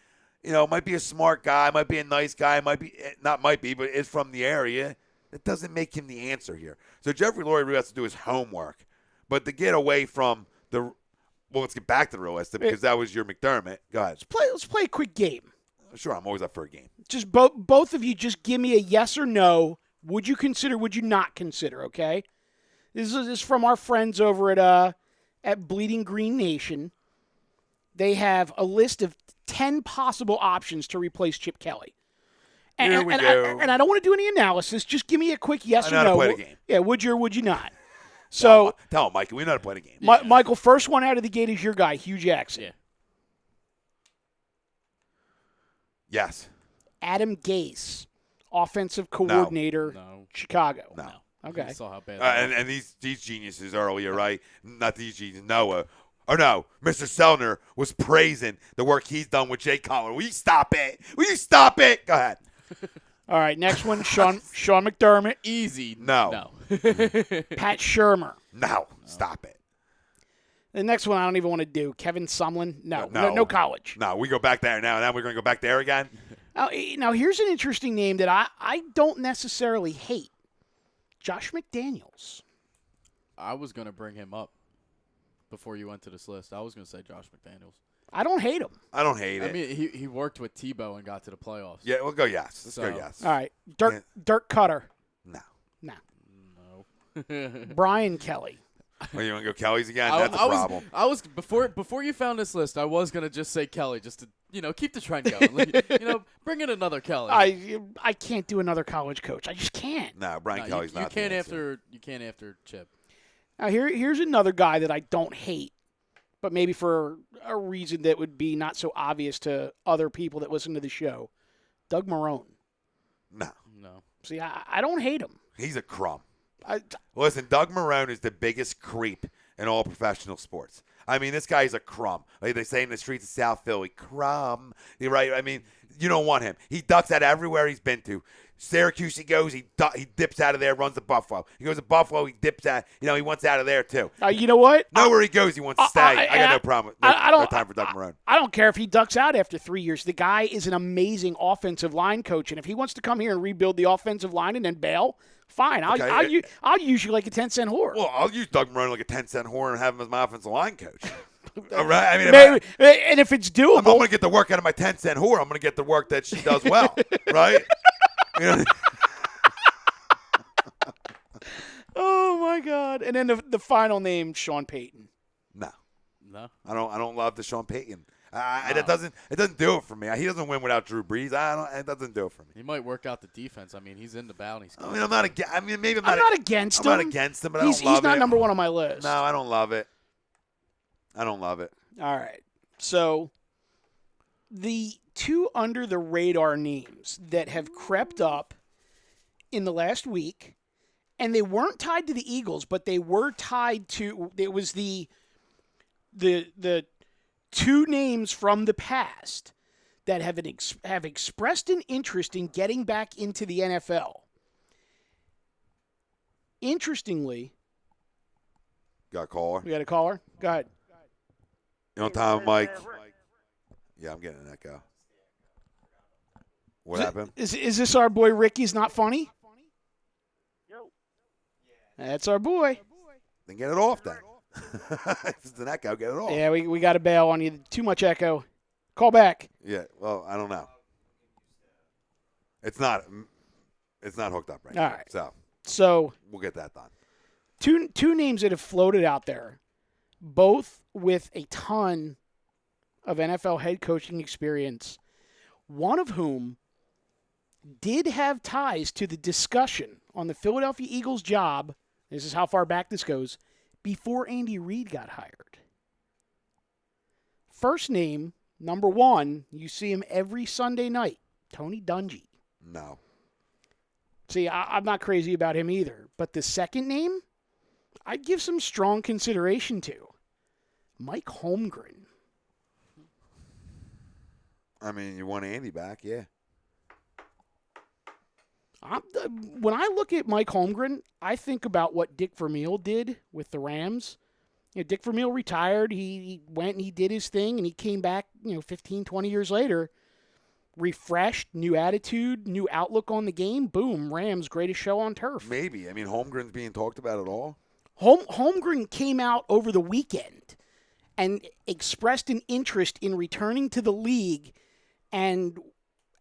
might be a smart guy, might be a nice guy, but is from the area. That doesn't make him the answer here. So Jeffrey Lurie really has to do his homework. But to get away from let's get back to the realistic because that was your McDermott. Go ahead. Let's play a quick game. Sure, I'm always up for a game. Just both of you just give me a yes or no. Would you consider, would you not consider, okay? This is from our friends over at Bleeding Green Nation. They have a list of 10 possible options to replace Chip Kelly. Here we go. I don't want to do any analysis. Just give me a quick yes or no. I know how to play the game. Yeah, would you or would you not? So tell him, Mikey, we know how to play the game. Michael, first one out of the gate is your guy, Hugh Jackson. Yeah. Adam Yes. Gase, offensive coordinator, Chicago. No. Okay. You saw how bad And these geniuses earlier, right? Not these geniuses, Noah. Oh, no. Mr. Sellner was praising the work he's done with Jay Cutler. Will you stop it? Will you stop it? Go ahead. All right, next one, Sean McDermott. Easy. No. Pat Shurmur. No. Stop it. The next one I don't even want to do. Kevin Sumlin. No college. No, we go back there now. Now we're going to go back there again? Now, here's an interesting name that I don't necessarily hate. Josh McDaniels. I was going to bring him up before you went to this list. I was going to say Josh McDaniels. I don't hate him. I don't hate it. I mean, he worked with Tebow and got to the playoffs. Yeah, we'll go yes. Let's So- go yes. All right. Dirk Cutter. No. No. No. Brian Kelly. Oh, you want to go Kelly's again? That's a problem. I was before you found this list. I was gonna just say Kelly, just to keep the trend going. Like, bring in another Kelly. I can't do another college coach. I just can't. No, Brian No, Kelly's you not. can't the answer. after Chip. Now here's another guy that I don't hate, but maybe for a reason that would be not so obvious to other people that listen to the show. Doug Marrone. No, No. See, I don't hate him. he's a crumb. I, Listen, Doug Marrone is the biggest creep in all professional sports. I mean, this guy's a crumb. Like they say in the streets of South Philly, crumb. You're right. I mean, you don't want him. He ducks out everywhere he's been to. Syracuse he goes, he dips out of there, runs to Buffalo. He goes to Buffalo, he dips out. He wants out of there too. you know what? Nowhere he goes, he wants to stay. I got no problem. No time for Doug Marrone. I don't care if he ducks out after 3 years. The guy is an amazing offensive line coach, and if he wants to come here and rebuild the offensive line and then bail, fine. I'll use you like a 10-cent whore. Well, I'll use Doug Marrone like a 10-cent whore and have him as my offensive line coach. All right. I mean, Maybe, and if it's I'm going doable, to get the work out of my 10-cent whore. I'm going to get the work that she does well, right? You know, oh my God! And then the final name, Sean Payton. no, No. I don't love the Sean Payton. It doesn't do it for me. He doesn't win without Drew Brees. It doesn't do it for me. He might work out the defense. I mean, he's in the bounty. I mean, I'm not against. I mean, maybe I'm I'm not. not against I'm him. not against him, but I he's don't love not it. number one on my list. No, I don't love it. I don't love it. All right. So the two under the radar names that have crept up in the last week, and they weren't tied to the Eagles, but they were tied to, it was the two names from the past that have expressed an interest in getting back into the NFL. Interestingly, Got a caller? we got a caller. Go ahead. You on time, Mike? Yeah, I'm getting an echo. What happened? Is this our boy Ricky's not funny? That's our boy. Then get it off then. If it's an echo, get it off. Yeah, we got to bail on you. Too much echo. Call back. Yeah, well, I don't know. It's not hooked up right All now. right. So So we'll get that done. two names that have floated out there, both with a ton of NFL head coaching experience, one of whom did have ties to the discussion on the Philadelphia Eagles job, this is how far back this goes, before Andy Reid got hired. First name, number one, you see him every Sunday night, Tony Dungy. No. See, I'm not crazy about him either. But the second name, I'd give some strong consideration to. Mike Holmgren. I mean, you want Andy back, yeah. When I look at Mike Holmgren, I think about what Dick Vermeil did with the Rams. Dick Vermeil retired. He went and he did his thing, and he came back 15, 20 years later, refreshed, new attitude, new outlook on the game. Boom, Rams, greatest show on turf. Maybe. I mean, Holmgren's being talked about at all. Holmgren came out over the weekend and expressed an interest in returning to the league and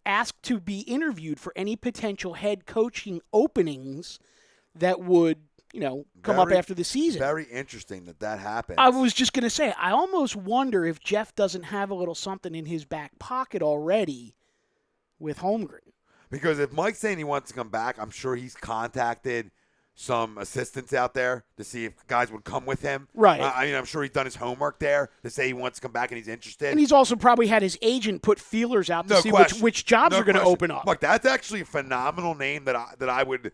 asked to be interviewed for any potential head coaching openings that would, come up after the season. Very interesting that happened. I was just going to say, I almost wonder if Jeff doesn't have a little something in his back pocket already with Holmgren. Because if Mike's saying he wants to come back, I'm sure he's contacted some assistants out there to see if guys would come with him. Right. I mean, I'm sure he's done his homework there to say he wants to come back and he's interested. And he's also probably had his agent put feelers out to No see question. which jobs No are going to question. open up. Look, that's actually a phenomenal name that I would.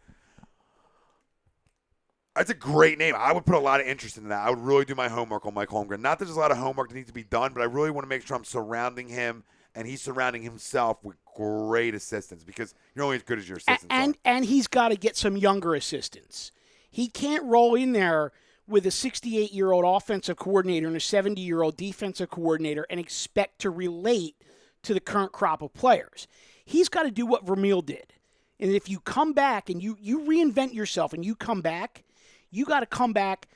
That's a great name. I would put a lot of interest in that. I would really do my homework on Mike Holmgren. Not that there's a lot of homework that needs to be done, but I really want to make sure I'm surrounding him and he's surrounding himself with great assistants because you're only as good as your assistants. And he's got to get some younger assistants. He can't roll in there with a 68-year-old offensive coordinator and a 70-year-old defensive coordinator and expect to relate to the current crop of players. He's got to do what Vermeil did. And if you come back and you reinvent yourself and you come back, you got to come back.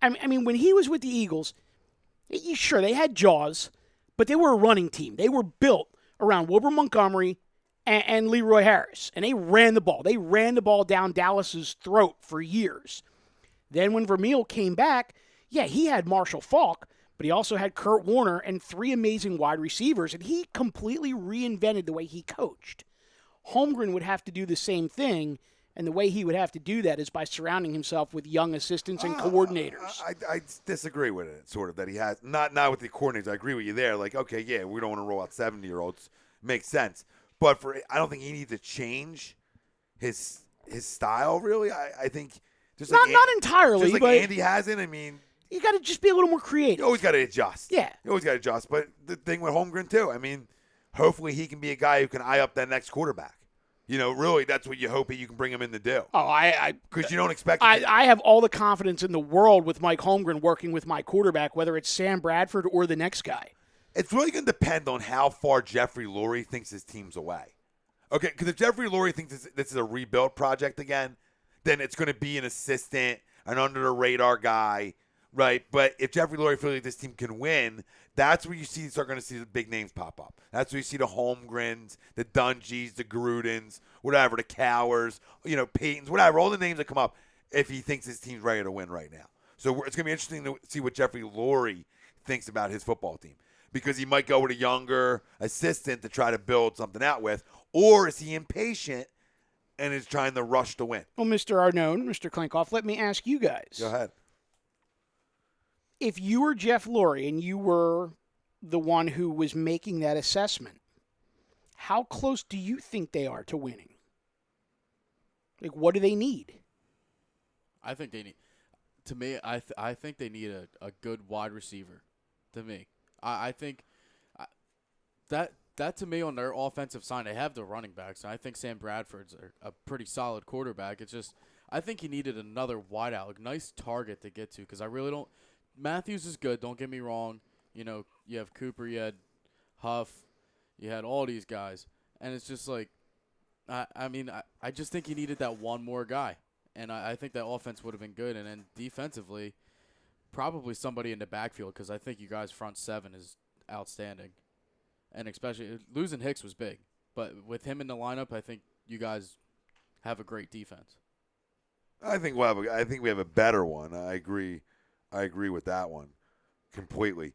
I mean, when he was with the Eagles, sure, they had Jaws, but they were a running team. They were built around Wilbur Montgomery and Leroy Harris, and they ran the ball. They ran the ball down Dallas's throat for years. Then when Vermeil came back, yeah, he had Marshall Faulk, but he also had Kurt Warner and 3 amazing wide receivers, and he completely reinvented the way he coached. Holmgren would have to do the same thing, and the way he would have to do that is by surrounding himself with young assistants and coordinators. I disagree with it, sort of, that he has. Not with the coordinators. I agree with you there. Like, okay, yeah, we don't want to roll out 70-year-olds. Makes sense. But I don't think he needs to change his style, really. I think just not entirely, just like but Andy hasn't. I mean, you got to just be a little more creative. you always got to adjust. Yeah. You always got to adjust. But the thing with Holmgren, too, I mean, hopefully he can be a guy who can eye up that next quarterback. You know, really, that's what you hope that you can bring him in to do. Oh, Because you don't expect I have all the confidence in the world with Mike Holmgren working with my quarterback, whether it's Sam Bradford or the next guy. It's really going to depend on how far Jeffrey Lurie thinks his team's away. Okay, because if Jeffrey Lurie thinks this is a rebuild project again, then it's going to be an assistant, an under-the-radar guy, right? But if Jeffrey Lurie feels like this team can win, that's where you start going to see the big names pop up. That's where you see the Holmgrens, the Dungies, the Grudens, whatever, the Cowers, Paytons, whatever, all the names that come up if he thinks his team's ready to win right now. So it's going to be interesting to see what Jeffrey Lurie thinks about his football team, because he might go with a younger assistant to try to build something out with, or is he impatient and is trying to rush to win? Well, Mr. Arnone, Mr. Klinkoff, let me ask you guys. Go ahead. If you were Jeff Lurie and you were the one who was making that assessment, how close do you think they are to winning? Like, what do they need? I think they need, to me, I think they need a good wide receiver. To me, I think that to me on their offensive side, they have the running backs, and I think Sam Bradford's a pretty solid quarterback. It's just I think he needed another wideout, a nice target to get to, because I really don't. Matthews is good. Don't get me wrong. You have Cooper, you had Huff, you had all these guys, and it's just like, I just think he needed that one more guy, and I think that offense would have been good, and then defensively, probably somebody in the backfield, because I think you guys' front seven is outstanding, and especially losing Hicks was big, but with him in the lineup, I think you guys have a great defense. I think we have a better one. I agree with that one completely.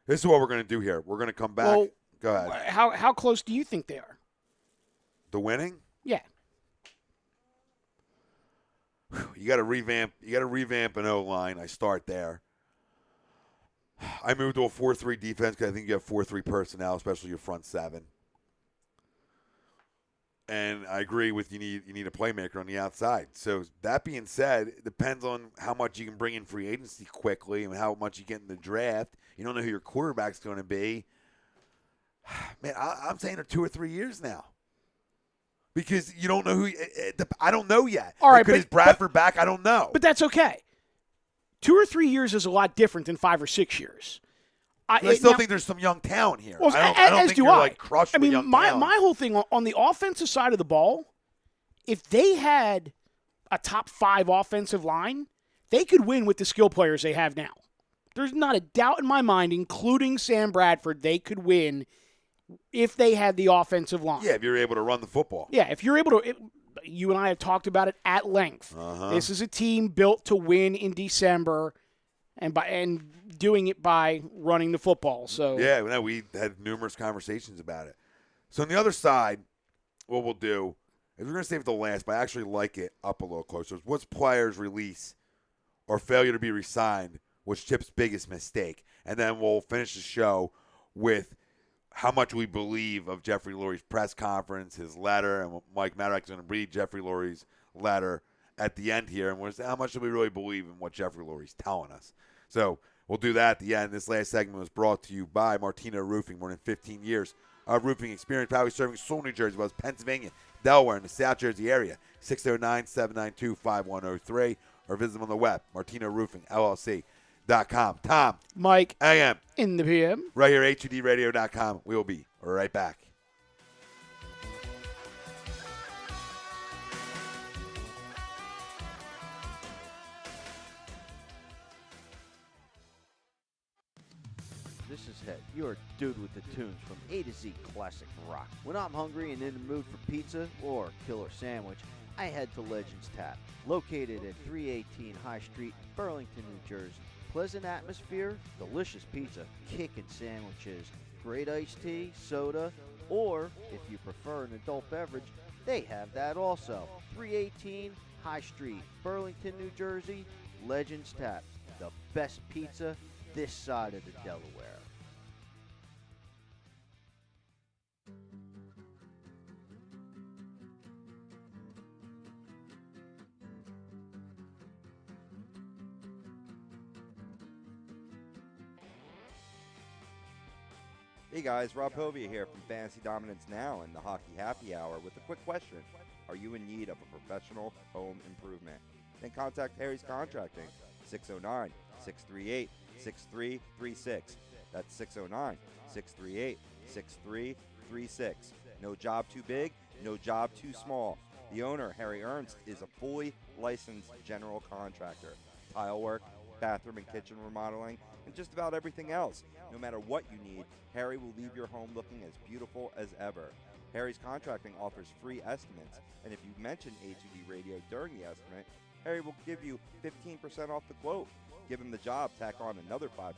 This is what we're going to do here. We're going to come back. Well, go ahead. How close do you think they are? The winning? Yeah. You got to revamp an O-line. I start there. I moved to a 4-3 defense because I think you have 4-3 personnel, especially your front seven. And I agree with you need a playmaker on the outside. So that being said, it depends on how much you can bring in free agency quickly and how much you get in the draft. You don't know who your quarterback's going to be. Man, I'm saying for 2 or 3 years now. Because you don't know who – I don't know yet. All right, is Bradford back? I don't know. But that's okay. 2 or 3 years is a lot different than 5 or 6 years. I still think there's some young talent here. Well, I don't think you're like crushed with young talent. My whole thing on the offensive side of the ball, if they had a top 5 offensive line, they could win with the skill players they have now. There's not a doubt in my mind, including Sam Bradford, they could win if they had the offensive line. Yeah, if you're able to run the football. Yeah, if you're able to. You and I have talked about it at length. This is a team built to win in December, and doing it by running the football. So yeah, we had numerous conversations about it. So on the other side, what we'll do is we're going to save it the last, but I actually like it up a little closer. What's players' release or failure to be re-signed was Chip's biggest mistake? And then we'll finish the show with how much we believe of Jeffrey Lurie's press conference, his letter, and Mike Maddox is going to read Jeffrey Lurie's letter at the end here, and we'll say how much do we really believe in what Jeffrey Lurie's telling us. So we'll do that at the end. This last segment was brought to you by Martino Roofing. More than 15 years of roofing experience, proudly serving Seoul, New Jersey, as well as Pennsylvania, Delaware, and the South Jersey area. 609-792-5103, or visit them on the web, martinoroofingllc.com. Tom, Mike, AM, in the PM, right here, HUDradio.com. We will be right back. this is Het, your dude with the tunes from A to Z classic rock. When I'm hungry and in the mood for pizza or killer sandwich, I head to Legends Tap, located at 318 High Street, Burlington, New Jersey. Pleasant atmosphere, delicious pizza, kickin' sandwiches, great iced tea, soda, or if you prefer an adult beverage, they have that also. 318 High Street, Burlington, New Jersey, Legends Tap, the best pizza this side of the Delaware. Hey guys, Rob Povia here from Fantasy Dominance Now and the Hockey Happy Hour with a quick question. Are you in need of a professional home improvement? Then contact Harry's Contracting, 609-638-6336. That's 609-638-6336. No job too big, no job too small. The owner, Harry Ernst, is a fully licensed general contractor. Tile work, bathroom and kitchen remodeling, and just about everything else. No matter what you need, Harry will leave your home looking as beautiful as ever. Harry's Contracting offers free estimates, and if you mention A2D Radio during the estimate, Harry will give you 15% off the quote. Give him the job, tack on another 5%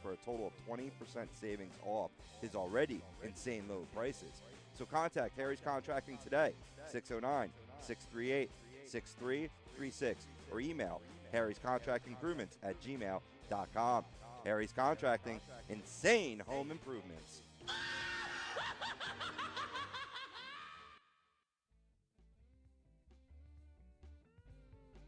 for a total of 20% savings off his already insane low prices. So contact Harry's Contracting today, 609-638-6336, or email Harry's Contracting Improvements at gmail.com. Harry's Contracting, insane home improvements.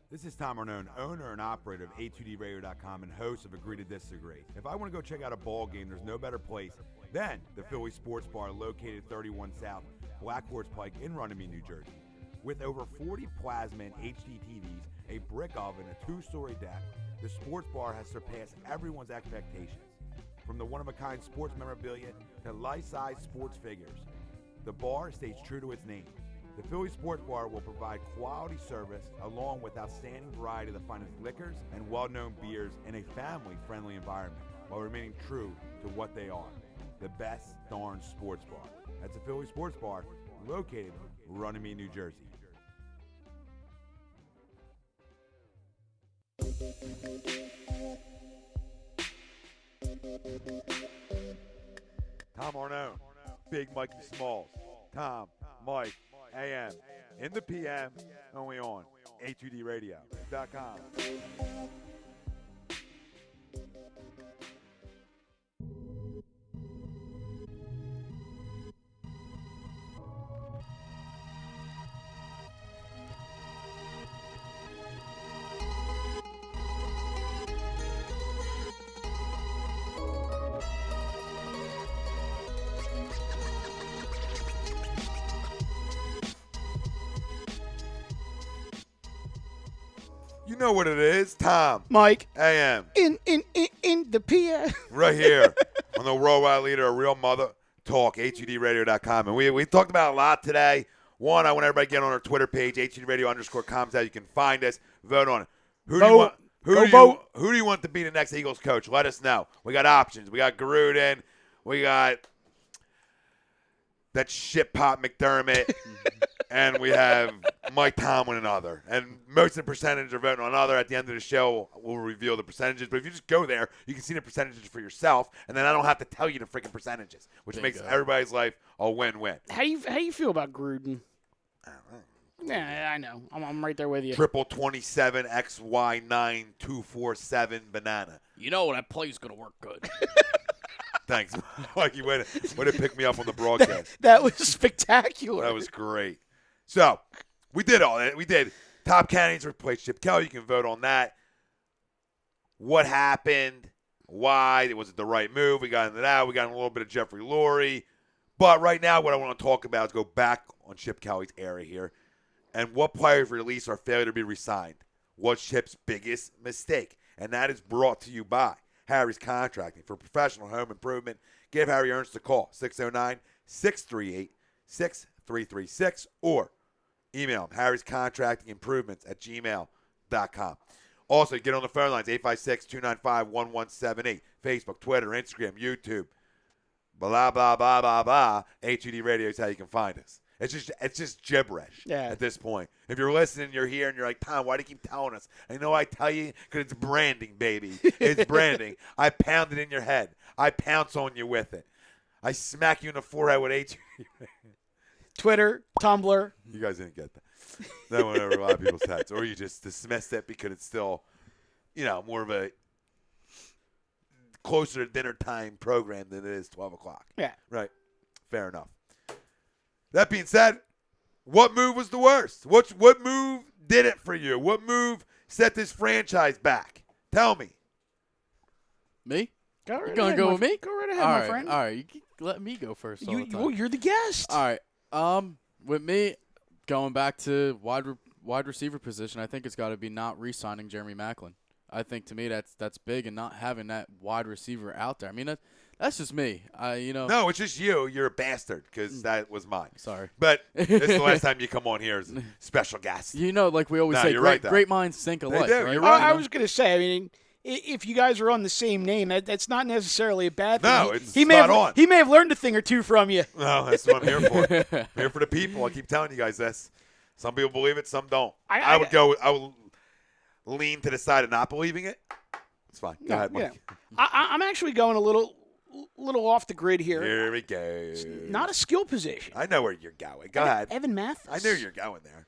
This is Tom Arnone, owner and operator of A2DRadio.com and host of Agree to Disagree. If I want to go check out a ball game, there's no better place than the Philly Sports Bar located 31 South Black Horse Pike in Runnymede, New Jersey. With over 40 plasma and HD TVs, a brick oven, a 2-story deck, the sports bar has surpassed everyone's expectations. From the one-of-a-kind sports memorabilia to life-size sports figures, the bar stays true to its name. The Philly Sports Bar will provide quality service along with outstanding variety of the finest liquors and well-known beers in a family-friendly environment while remaining true to what they are, the best darn sports bar. That's the Philly Sports Bar located in Runnymede, New Jersey. Tom Arnone, Big Mike Smalls, Tom, Mike, AM, in the PM, only on A2DRadio.com. You know what it is, Tom. Mike, AM. in the PM. Right here on the Worldwide Leader, a Real Mother Talk, HUDRadio.com. And we talked about a lot today. One, I want everybody to get on our Twitter page, HUDRadio_coms, out. You can find us. Vote on it. Who do you want to be the next Eagles coach? Let us know. We got options. We got Gruden. We got that shit pot McDermott. And we have Mike Tomlin and other. And most of the percentage are voting on other. At the end of the show, we'll reveal the percentages. But if you just go there, you can see the percentages for yourself. And then I don't have to tell you the freaking percentages, which makes everybody's life a win-win. How you feel about Gruden? Yeah, I know. I'm right there with you. Triple 27 XY9247 banana. You know that play's going to work good. Thanks, Mike. You way to pick me up on the broadcast. That was spectacular. That was great. So, we did all that. We did top candidates replace Chip Kelly. You can vote on that. What happened? Why? Was it the right move? We got into that. We got a little bit of Jeffrey Lurie. But right now, what I want to talk about is go back on Chip Kelly's era here. And what players released or failure to be re-signed was Chip's biggest mistake. And that is brought to you by Harry's Contracting. For professional home improvement, give Harry Ernst a call, 609-638-6336, or email him, harryscontractingimprovements@gmail.com. Also, get on the phone lines, 856-295-1178. Facebook, Twitter, Instagram, YouTube. Blah, blah, blah, blah, blah. HUD Radio is how you can find us. It's just gibberish at this point. If you're listening, you're here, and you're like, Tom, why do you keep telling us? I know I tell you because it's branding, baby. It's branding. I pound it in your head. I pounce on you with it. I smack you in the forehead with HUD. Twitter, Tumblr. You guys didn't get that. That went over a lot of people's heads. Or you just dismissed it because it's still, more of a closer to dinner time program than it is 12 o'clock. Yeah. Right. Fair enough. That being said, what move was the worst? What move did it for you? What move set this franchise back? Tell me. Me? Go right You gonna ahead, go my- with me? Go right ahead, All my right, friend. all right. You can let me go first. all the time. You're the guest. All right. With me, going back to wide receiver position, I think it's got to be not re-signing Jeremy Maclin. I think to me that's big, and not having that wide receiver out there. I mean that's just me. No, it's just you. You're a bastard because that was mine. Sorry. But this is the last time you come on here as a special guest. Like we always No, say, you're right, though. great minds think alike. do. Right? You're right. I was going to say, I mean, if you guys are on the same name, that's not necessarily a bad thing. No, He- it's he may spot have, on. He may have learned a thing or two from you. No, that's what I'm here for. I'm here for the people. I keep telling you guys this. Some people believe it, some don't. I would lean to the side of not believing it. It's fine. Go ahead, Mike. I'm actually going a little off the grid here. Here we go. Not a skill position. I know where you're going. Go ahead. Evan Mathis. I knew you're going there.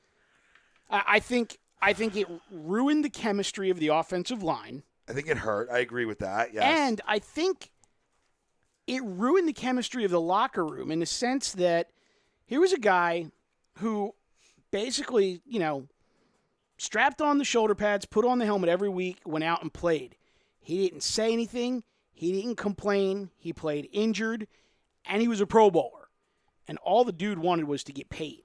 I think it ruined the chemistry of the offensive line. I think it hurt. I agree with that. Yes. And I think it ruined the chemistry of the locker room in the sense that here was a guy who basically, strapped on the shoulder pads, put on the helmet every week, went out and played. He didn't say anything. He didn't complain. He played injured, and he was a Pro Bowler. And all the dude wanted was to get paid.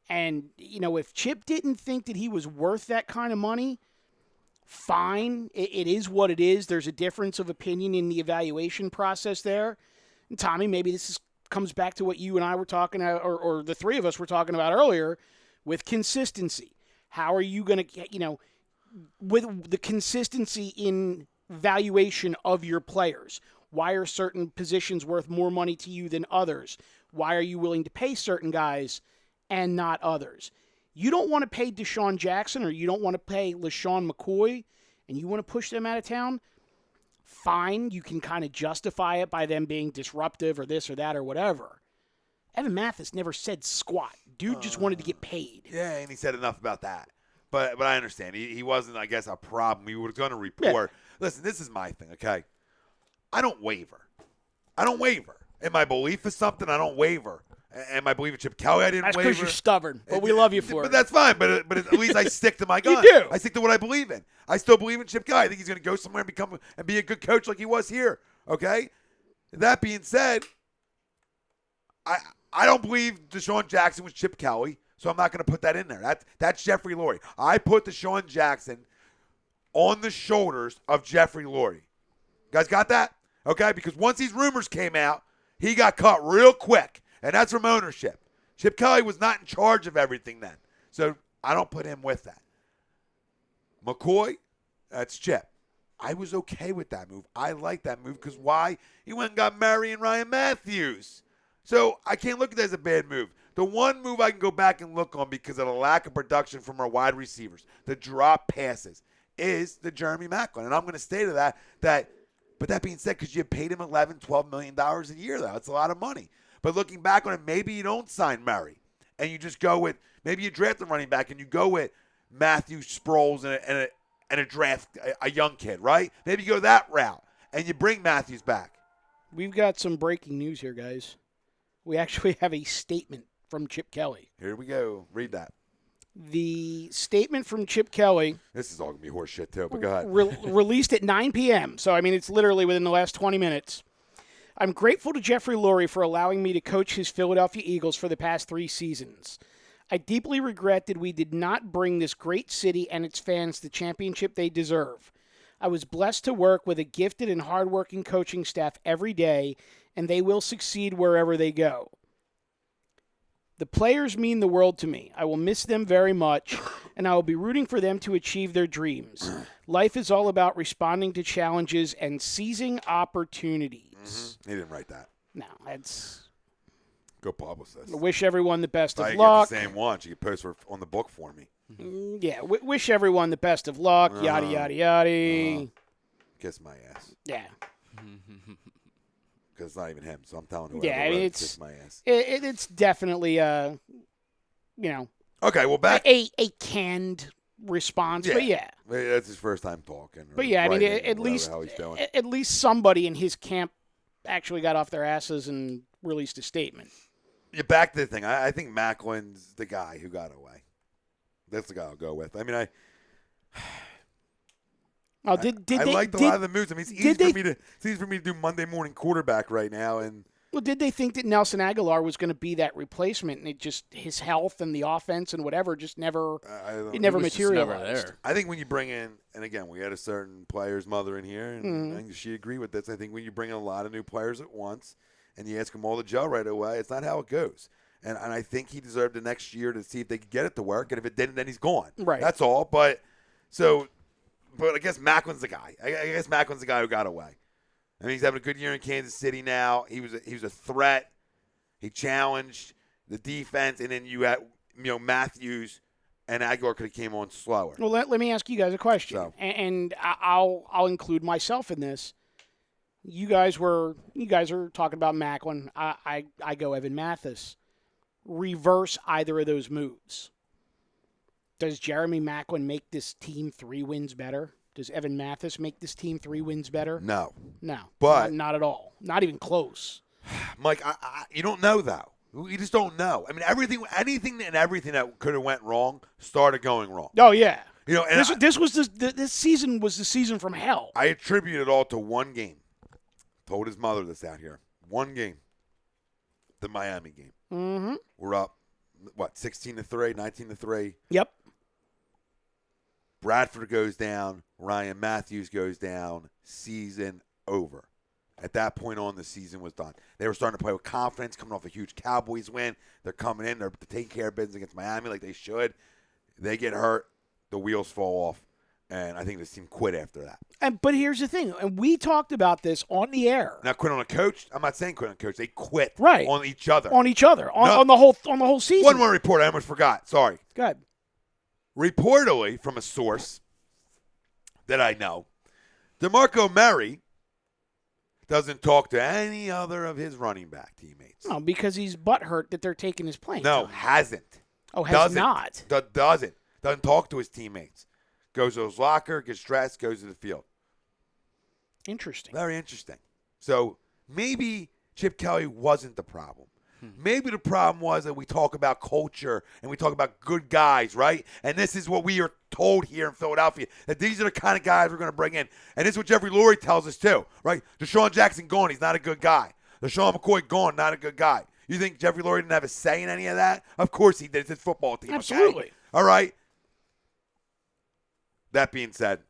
And, if Chip didn't think that he was worth that kind of money, fine. It is what it is. There's a difference of opinion in the evaluation process there. And Tommy, maybe this comes back to what you and I were talking about, or the three of us were talking about earlier, with consistency. How are you going to get, with the consistency in valuation of your players? Why are certain positions worth more money to you than others? Why are you willing to pay certain guys and not others? You don't want to pay Deshaun Jackson or you don't want to pay LaShawn McCoy and you want to push them out of town? Fine, you can kind of justify it by them being disruptive or this or that or whatever. Evan Mathis never said squat. Dude just wanted to get paid. Yeah, and he said enough about that. But I understand. He wasn't, I guess, a problem. He was going to report. Yeah. Listen, this is my thing, okay? I don't waver. In my belief is something, I don't waver. And my belief in Chip Kelly, I didn't That's waver. because you're stubborn, but we love you for it. But that's fine. But at least I stick to my gun. You do. I stick to what I believe in. I still believe in Chip Kelly. I think he's going to go somewhere and be a good coach like he was here, okay? That being said, I don't believe Deshaun Jackson was Chip Kelly, so I'm not going to put that in there. That's Jeffrey Lurie. I put Deshaun Jackson on the shoulders of Jeffrey Lurie. You guys got that? Okay? Because once these rumors came out, he got cut real quick, and that's from ownership. Chip Kelly was not in charge of everything then, so I don't put him with that. McCoy, that's Chip. I was okay with that move. I like that move because why? He went and got Murray and Ryan Matthews. So I can't look at that as a bad move. The one move I can go back and look on because of the lack of production from our wide receivers, the drop passes, is the Jeremy Maclin. And I'm going to stay to that. But that being said, because you paid him $11, $12 million a year, though. It's a lot of money. But looking back on it, maybe you don't sign Murray. And you just go with, maybe you draft the running back and you go with Matthews, Sproles, and a draft, a young kid, right? Maybe you go that route and you bring Matthews back. We've got some breaking news here, guys. We actually have a statement from Chip Kelly. Here we go. Read that. The statement from Chip Kelly. This is all going to be horse shit, too, but go ahead. Released at 9 p.m. So, I mean, it's literally within the last 20 minutes. I'm grateful to Jeffrey Lurie for allowing me to coach his Philadelphia Eagles for the past 3 seasons. I deeply regret that we did not bring this great city and its fans the championship they deserve. I was blessed to work with a gifted and hardworking coaching staff every day, and they will succeed wherever they go. The players mean the world to me. I will miss them very much. and I will be rooting for them to achieve their dreams. Life is all about responding to challenges and seizing opportunities. He didn't write that. No, that's. Go publicist. I wish everyone the best If I of could luck. get the same one, she could post on the book for me. Yeah, wish everyone the best of luck. Yada yada yada. Kiss my ass. Yeah, Because it's not even him, so I'm telling whoever yeah. I mean, wrote, it's kiss my ass. it's definitely Okay, well, back. a canned response, but yeah. That's his first time talking. or But yeah, I mean, writing or at whatever least the hell he's doing. at least somebody in his camp actually got off their asses and released a statement. Yeah, back to the thing. I think Macklin's the guy who got away. That's the guy I'll go with. I mean, Oh, I they, liked a lot of the moves. I mean, it's easy did for me to do Monday morning quarterback right now, and Well, did they think that Nelson Aguilar was going to be that replacement, and it just his health and the offense and whatever just never it never He was just materialized? never there. I think when you bring in, and again, we had a certain player's mother in here, and I think she agreed with this. I think when you bring in a lot of new players at once, and you ask them all to gel right away, it's not how it goes. And I think he deserved the next year to see if they could get it to work, and if it didn't, then he's gone. Right. That's all. But I guess Macklin's the guy. I guess Macklin's the guy who got away. I mean, he's having a good year in Kansas City now. He was a threat. He challenged the defense, and then you had Matthews and Aguilar could have came on slower. Well, let me ask you guys a question, So. and I'll include myself in this. You guys are talking about Macklin. I go Evan Mathis. Reverse either of those moves. Does Jeremy Macklin make this team 3 wins better? Does Evan Mathis make this team 3 wins better? No. No, But- not at all. Not even close. Mike, you don't know, though. You just don't know. I mean, anything that could have went wrong started going wrong. Oh yeah. And This season was the season from hell. I attribute it all to one game. Told his mother this out here. One game. The Miami game. Mm-hmm. We're up, 16-3, 19-3. Yep. Bradford goes down. Ryan Matthews goes down. Season over. At that point on, the season was done. They were starting to play with confidence, coming off a huge Cowboys win. They're coming in. They're taking care of business against Miami like they should. They get hurt. The wheels fall off. And I think this team quit after that. But here's the thing, and we talked about this on the air. Now, quit on a coach? I'm not saying quit on a coach. They quit Right. on each other. On the whole season. One more report. I almost forgot. Sorry. Go ahead. Reportedly, from a source that I know, DeMarco Murray doesn't talk to any other of his running back teammates. No, because he's butthurt that they're taking his playing No, time. hasn't. Oh, has Doesn't. not. Doesn't talk to his teammates. Goes to his locker, gets dressed, goes to the field. Interesting. Very interesting. So maybe Chip Kelly wasn't the problem. Maybe the problem was that we talk about culture and we talk about good guys, right? And this is what we are told here in Philadelphia, that these are the kind of guys we're going to bring in. And this is what Jeffrey Lurie tells us too, right? Deshaun Jackson gone, he's not a good guy. LaShawn McCoy gone, not a good guy. You think Jeffrey Lurie didn't have a say in any of that? Of course he did. It's his football team. Okay? Absolutely. All right. That being said,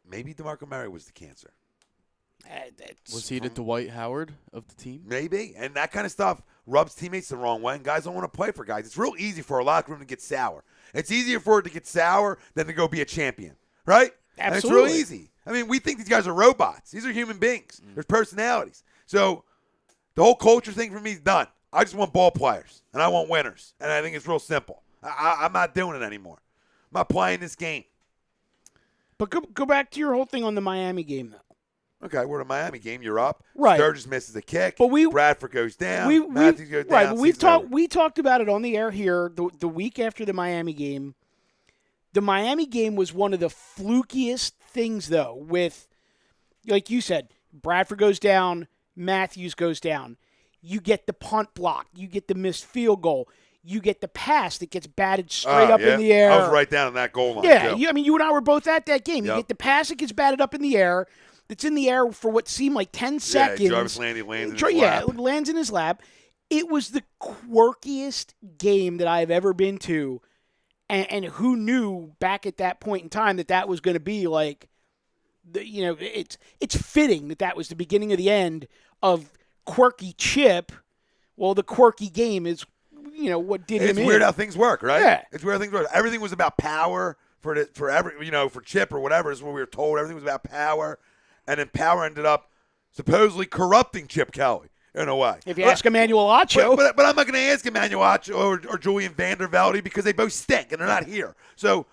maybe DeMarco Murray was the cancer. Was he the Dwight Howard of the team? Maybe. And that kind of stuff rubs teammates the wrong way, and guys don't want to play for guys. It's real easy for a locker room to get sour. It's easier for it to get sour than to go be a champion, right? Absolutely. And it's real easy. I mean, we think these guys are robots. These are human beings. There's personalities. So the whole culture thing for me is done. I just want ball players, and I want winners. And I think it's real simple. I'm not doing it anymore. I'm not playing this game. But go back to your whole thing on the Miami game, though. Okay, we're in a Miami game. You're up. Right. Sturgis misses a kick. But Bradford goes down. We Matthews goes down. right. But Season's over. we talked about it on the air here the week after the Miami game. The Miami game was one of the flukiest things, though. With, like you said, Bradford goes down, Matthews goes down. You get the punt block. You get the missed field goal. You get the pass that gets batted straight up in the air. I was right down in that goal line. Yeah, too. you and I were both at that game. You Yep. get the pass that gets batted up in the air. It's in the air for what seemed like 10 seconds. Yeah, Jarvis Landry lands in his lap. it lands in his lap. It was the quirkiest game that I've ever been to. And who knew back at that point in time that was going to be like, it's fitting that was the beginning of the end of quirky Chip. Well, the quirky game is, what did him It's in. weird how things work, right? Yeah. It's weird how things work. Everything was about power for Chip or whatever is what we were told. Everything was about power, and then power ended up supposedly corrupting Chip Kelly in a way. If you ask Emmanuel Acho. But I'm not going to ask Emmanuel Acho or Julian Vandervelde because they both stink and they're not here. So,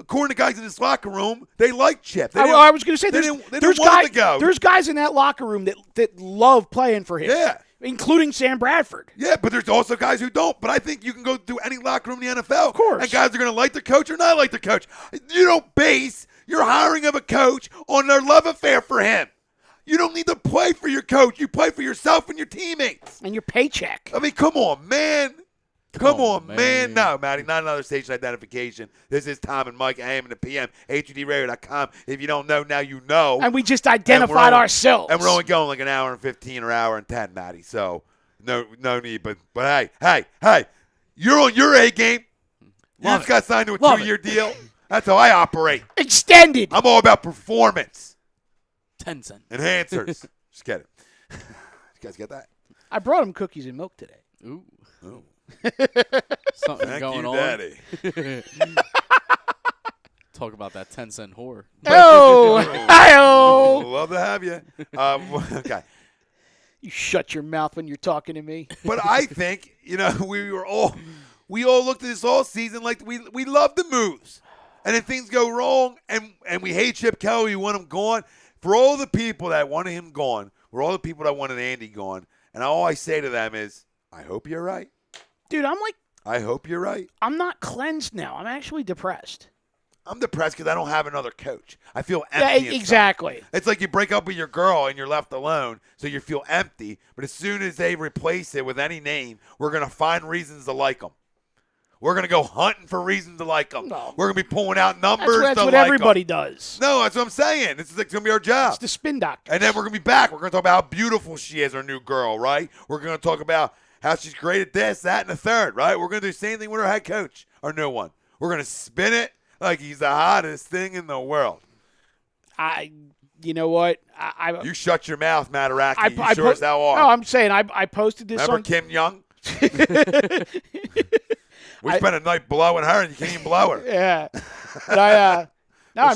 according to guys in this locker room, they like Chip. I was going to say, they there's didn't want him to go. There's guys in that locker room that love playing for him. Yeah. Including Sam Bradford. Yeah, but there's also guys who don't. But I think you can go through any locker room in the NFL. Of course. And guys are going to like their coach or not like their coach. You don't base your hiring of a coach on their love affair for him. You don't need to play for your coach. You play for yourself and your teammates. And your paycheck. I mean, come on, man. Come on, man. man. No, Matty, not another station identification. This is Tom and Mike, AM and the PM, HUDRadio.com. If you don't know, now you know. And we just identified ourselves. And we're only going like an hour and 15 or hour and 10, Matty. So no need. But hey, you're on your A game. You Love just got signed to a Love 2-year deal. That's how I operate. Extended. I'm all about performance. 10 cents. Enhancers. Just get it. You guys get that? I brought him cookies and milk today. Ooh. Oh. Something Thank going you, on. Daddy. Talk about that 10-cent whore. Oh, hi-oh. Love to have you. Okay. You shut your mouth when you're talking to me. But I think, we all looked at this all season like we love the moves. And then things go wrong and we hate Chip Kelly, we want him gone. For all the people that wanted him gone, for all the people that wanted Andy gone, and all I say to them is, I hope you're right. Dude, I hope you're right. I'm not cleansed now. I'm actually depressed. I'm depressed because I don't have another coach. I feel empty. Yeah, exactly. It's like you break up with your girl and you're left alone, so you feel empty. But as soon as they replace it with any name, we're going to find reasons to like them. We're going to go hunting for reasons to like them. No. We're going to be pulling out numbers That's to what like everybody 'em. does. No, that's what I'm saying. This is going to be our job. It's the spin doctor. And then we're going to be back. We're going to talk about how beautiful she is, our new girl, right? We're going to talk about how she's great at this, that, and the third, right? We're going to do the same thing with our head coach, our new one. We're going to spin it like he's the hottest thing in the world. You know what? You shut your mouth, Mataraki. I You sure as hell are. No, I'm saying I posted this Remember on. Kim Young? We spent a night blowing her, and you can't even blow her. Yeah. But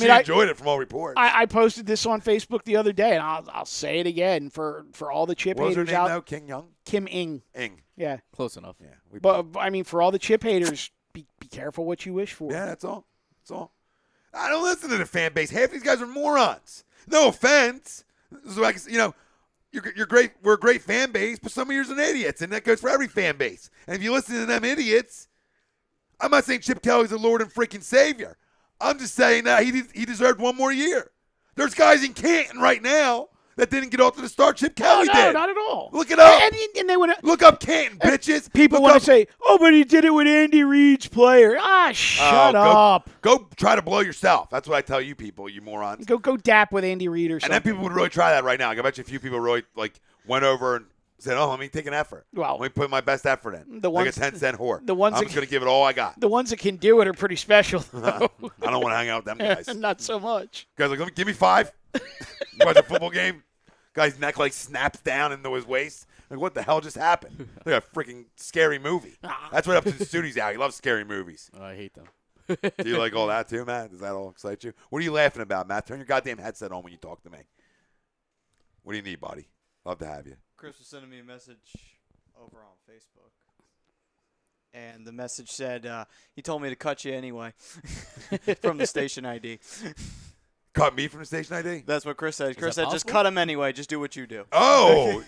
She enjoyed it from all reports. I posted this on Facebook the other day, and I'll say it again for all the Chip What was her haters name out. now? Kim Young? Kim Ing. Ing. Yeah. Close enough. Yeah. But I mean, for all the Chip haters, be careful what you wish for. Yeah, that's all. That's all. I don't listen to the fan base. Half these guys are morons. No offense. This is like, you're great. We're a great fan base, but some of you're an idiots, and that goes for every fan base. And if you listen to them idiots, I'm not saying Chip Kelly's the Lord and freaking Savior. I'm just saying that he deserved one more year. There's guys in Canton right now that didn't get off to the start Chip Kelly no, did. not at all. Look it up. And they want to Look up Canton, bitches. People Look want up- to say, "Oh, but he did it with Andy Reid's player." Shut up. Go try to blow yourself. That's what I tell you people, you morons. Go dap with Andy Reid or something. And then people would really try that right now. I bet you a few people really went over and said, "Oh, let me take an effort. Well, let me put my best effort in." the like ones- a 10-cent whore. the ones I'm that- just gonna give it all I got. The ones that can do it are pretty special, though. I don't want to hang out with them guys. Not so much. Guys, like, give me 5. You watch a football game. Guy's neck snaps down into his waist. Like, what the hell just happened? Like a freaking scary movie. That's what up to the studio's out. He loves scary movies. Oh, I hate them. Do you like all that too, Matt? Does that all excite you? What are you laughing about, Matt? Turn your goddamn headset on when you talk to me. What do you need, buddy? Love to have you. Chris was sending me a message over on Facebook. And the message said, he told me to cut you anyway from the station ID. Cut me from the station ID? That's what Chris said. Chris that said, just possible? cut him anyway. Just do what you do. Oh,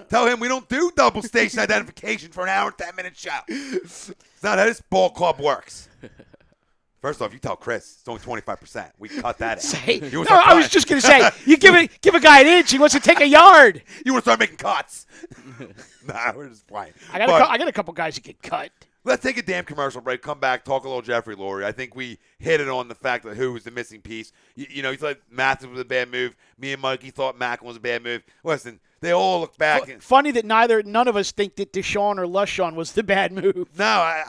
tell him we don't do double station identification for an hour and 10-minute show. It's not how this ball club works. First off, you tell Chris it's only 25%. We cut that out. Say, You no, wanna start I was cutting? just going to say, you give a guy an inch, he wants to take a yard. You want to start making cuts? Nah, we're just playing. I got But I got a couple guys that get cut. let's take a damn commercial break. Come back, talk a little Jeffrey Lurie. I think we hit it on the fact that who was the missing piece. You know, he thought Mathis was a bad move. Me and Mikey thought Macklin was a bad move. Listen, they all look back. And, Funny that none of us think that Deshaun or Lushawn was the bad move. no,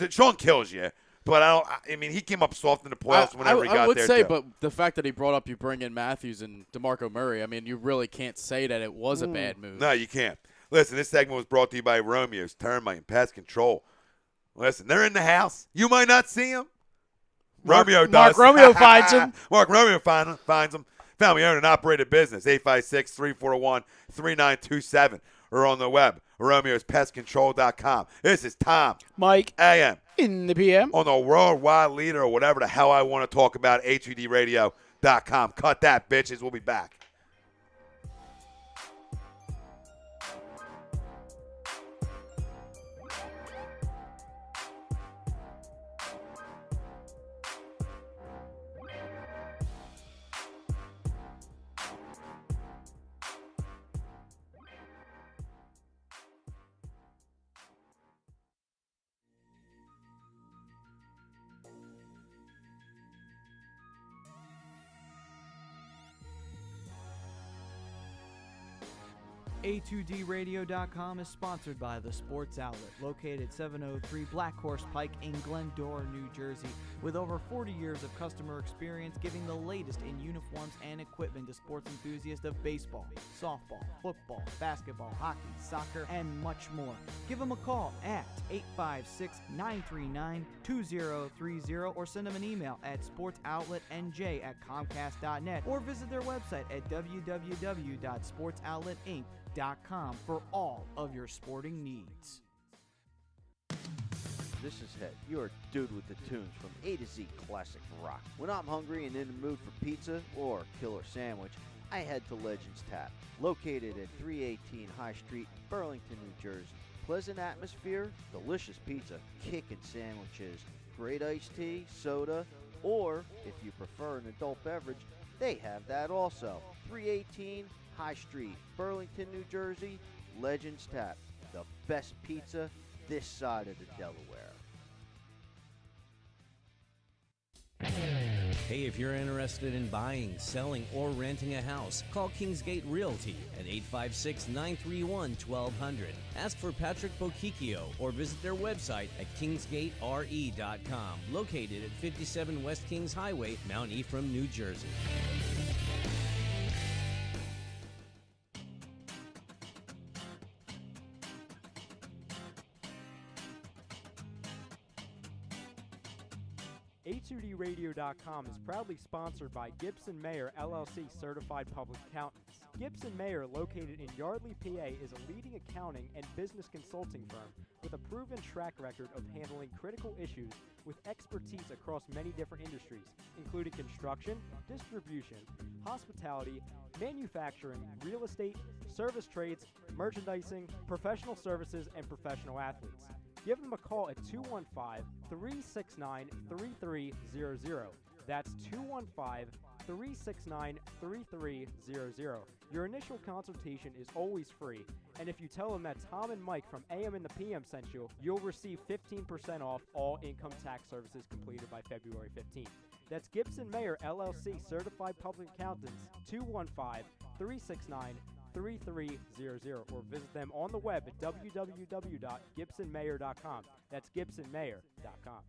Sean kills you. But I mean, he came up soft in the playoffs whenever he got there. I would say, too. but the fact that he brought up you bring in Matthews and DeMarco Murray, I mean, you really can't say that it was a bad move. No, you can't. Listen, this segment was brought to you by Romeo's Termite and Pest Control. Listen, they're in the house. You might not see them. Mark Romeo does. Romeo finds them. Mark Romeo finds them. Family owned and operated business. 856-341-3927. Or on the web, romeospestcontrol.com. This is Tom. Mike. AM. In the PM. On the worldwide leader or whatever the hell I want to talk about, HUDradio.com. Cut that, bitches. We'll be back. A2DRadio.com is sponsored by The Sports Outlet, located at 703 Black Horse Pike in Glendora, New Jersey. With over 40 years of customer experience giving the latest in uniforms and equipment to sports enthusiasts of baseball, softball, football, basketball, hockey, soccer, and much more. Give them a call at 856-939-2030 or send them an email at sportsoutletnj@comcast.net or visit their website at www.sportsoutletinc.com for all of your sporting needs. This is Het, your dude with the tunes from A to Z classic rock. When I'm hungry and in the mood for pizza or killer sandwich, I head to Legends Tap, located at 318 High Street, Burlington, New Jersey. Pleasant atmosphere, delicious pizza, kickin' sandwiches, great iced tea, soda, or if you prefer an adult beverage, they have that also. 318 High Street, Burlington, New Jersey, Legends Tap, the best pizza this side of the Delaware. Hey, if you're interested in buying, selling, or renting a house, call Kingsgate Realty at 856-931-1200. Ask for Patrick Bokikio or visit their website at kingsgatere.com, located at 57 West Kings Highway, Mount Ephraim, New Jersey. A2DRadio.com is proudly sponsored by Gibson Mayer LLC Certified Public Accountants. Gibson Mayer, located in Yardley, PA, is a leading accounting and business consulting firm with a proven track record of handling critical issues with expertise across many different industries, including construction, distribution, hospitality, manufacturing, real estate, service trades, merchandising, professional services, and professional athletes. Give them a call at 215-369-3300. That's 215-369-3300. Your initial consultation is always free, and if you tell them that Tom and Mike from AM and the PM sent you, you'll receive 15% off all income tax services completed by February 15th. That's Gibson Mayer LLC Certified Public Accountants, 215-369-3300, or visit them on the web at www.gibsonmayer.com. That's gibsonmayer.com.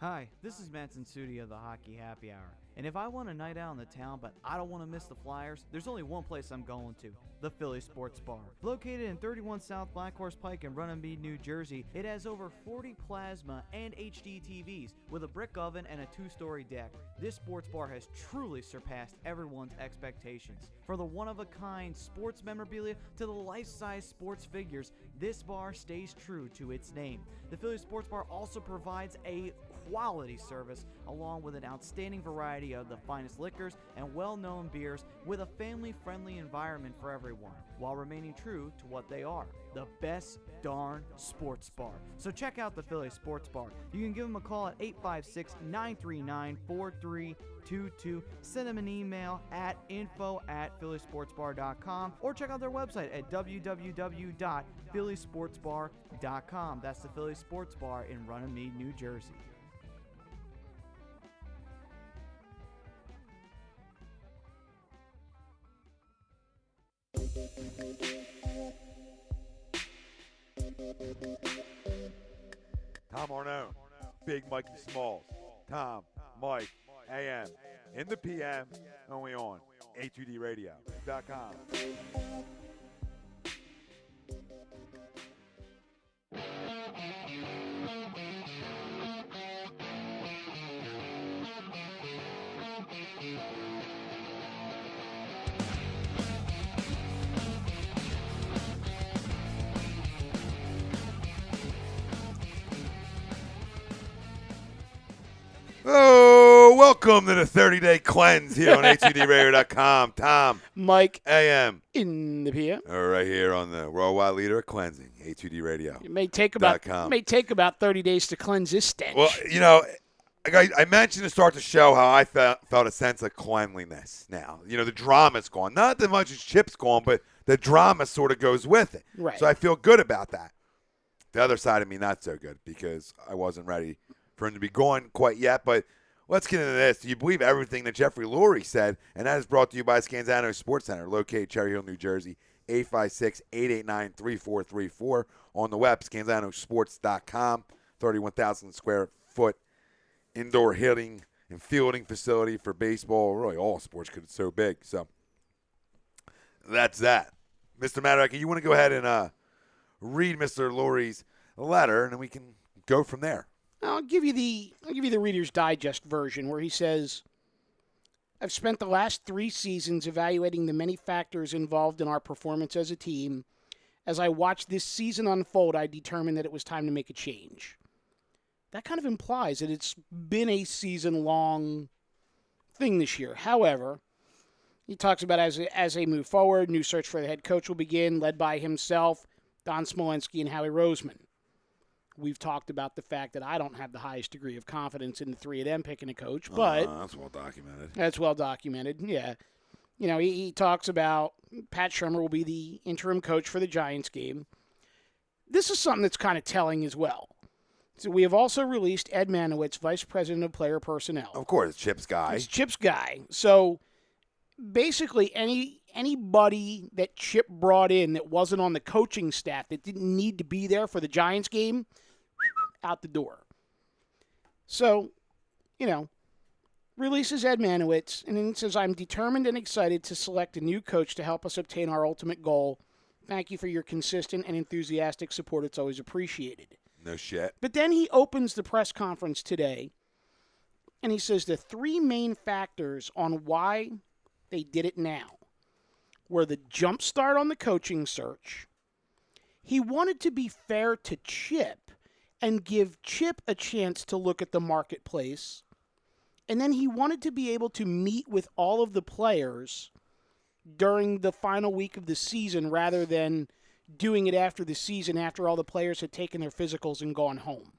Hi, this is Matt Sudi of the Hockey Happy Hour. And if I want a night out in the town but I don't want to miss the Flyers, there's only one place I'm going to. The Philly Sports Bar. Located in 31 South Black Horse Pike in Runnymede, New Jersey, it has over 40 plasma and HD TVs with a brick oven and a 2-story deck. This sports bar has truly surpassed everyone's expectations. From the one-of-a-kind sports memorabilia to the life-size sports figures, this bar stays true to its name. The Philly Sports Bar also provides a quality service along with an outstanding variety of the finest liquors and well-known beers with a family-friendly environment for everyone, while remaining true to what they are, the best darn sports bar. So check out the Philly Sports Bar. You can give them a call at 856-939-4322, send them an email at info@phillysportsbar.com, or check out their website at www.phillysportsbar.com. That's the Philly Sports Bar in Runnymede, New Jersey. Tom Arnone, Big Mikey Smalls, Tom, Mike, AM, in the PM, only on A2DRadio.com. Oh, welcome to the 30-day cleanse here on HUDRadio.com. Tom, Mike AM, in the PM. right here on the worldwide leader of cleansing, HUD Radio. It may take about .com. 30 days to cleanse this stench. Well, I mentioned to start the show how I felt a sense of cleanliness now. The drama's gone. Not that much as Chip's gone, but the drama sort of goes with it. Right. So I feel good about that. The other side of me, not so good, because I wasn't ready for him to be gone quite yet. But let's get into this. Do you believe everything that Jeffrey Lurie said? And that is brought to you by Scanzano Sports Center, located Cherry Hill, New Jersey, 856-889-3434. On the web, scanzanosports.com, 31,000 square foot indoor hitting and fielding facility for baseball, really all sports because it's so big. So that's that. Mr. Maddock, you want to go ahead and read Mr. Lurie's letter, and then we can go from there. I'll give you the Reader's Digest version where he says, I've spent the last 3 seasons evaluating the many factors involved in our performance as a team. As I watched this season unfold, I determined that it was time to make a change. That kind of implies that it's been a season-long thing this year. However, he talks about as they move forward, new search for the head coach will begin, led by himself, Don Smolenski, and Howie Roseman. We've talked about the fact that I don't have the highest degree of confidence in the 3 of them picking a coach, but that's well documented. That's well documented, yeah. He talks about Pat Shermer will be the interim coach for the Giants game. This is something that's kind of telling as well. So we have also released Ed Manowitz, Vice President of Player Personnel. Of course, it's Chip's guy. It's Chip's guy. So basically anybody that Chip brought in that wasn't on the coaching staff, that didn't need to be there for the Giants game, out the door. So, releases Ed Manowitz, and then it says, I'm determined and excited to select a new coach to help us obtain our ultimate goal. Thank you for your consistent and enthusiastic support. It's always appreciated. No shit. But then he opens the press conference today, and he says the 3 main factors on why they did it now were the jump start on the coaching search. He wanted to be fair to Chip and give Chip a chance to look at the marketplace. And then he wanted to be able to meet with all of the players during the final week of the season rather than doing it after the season, after all the players had taken their physicals and gone home.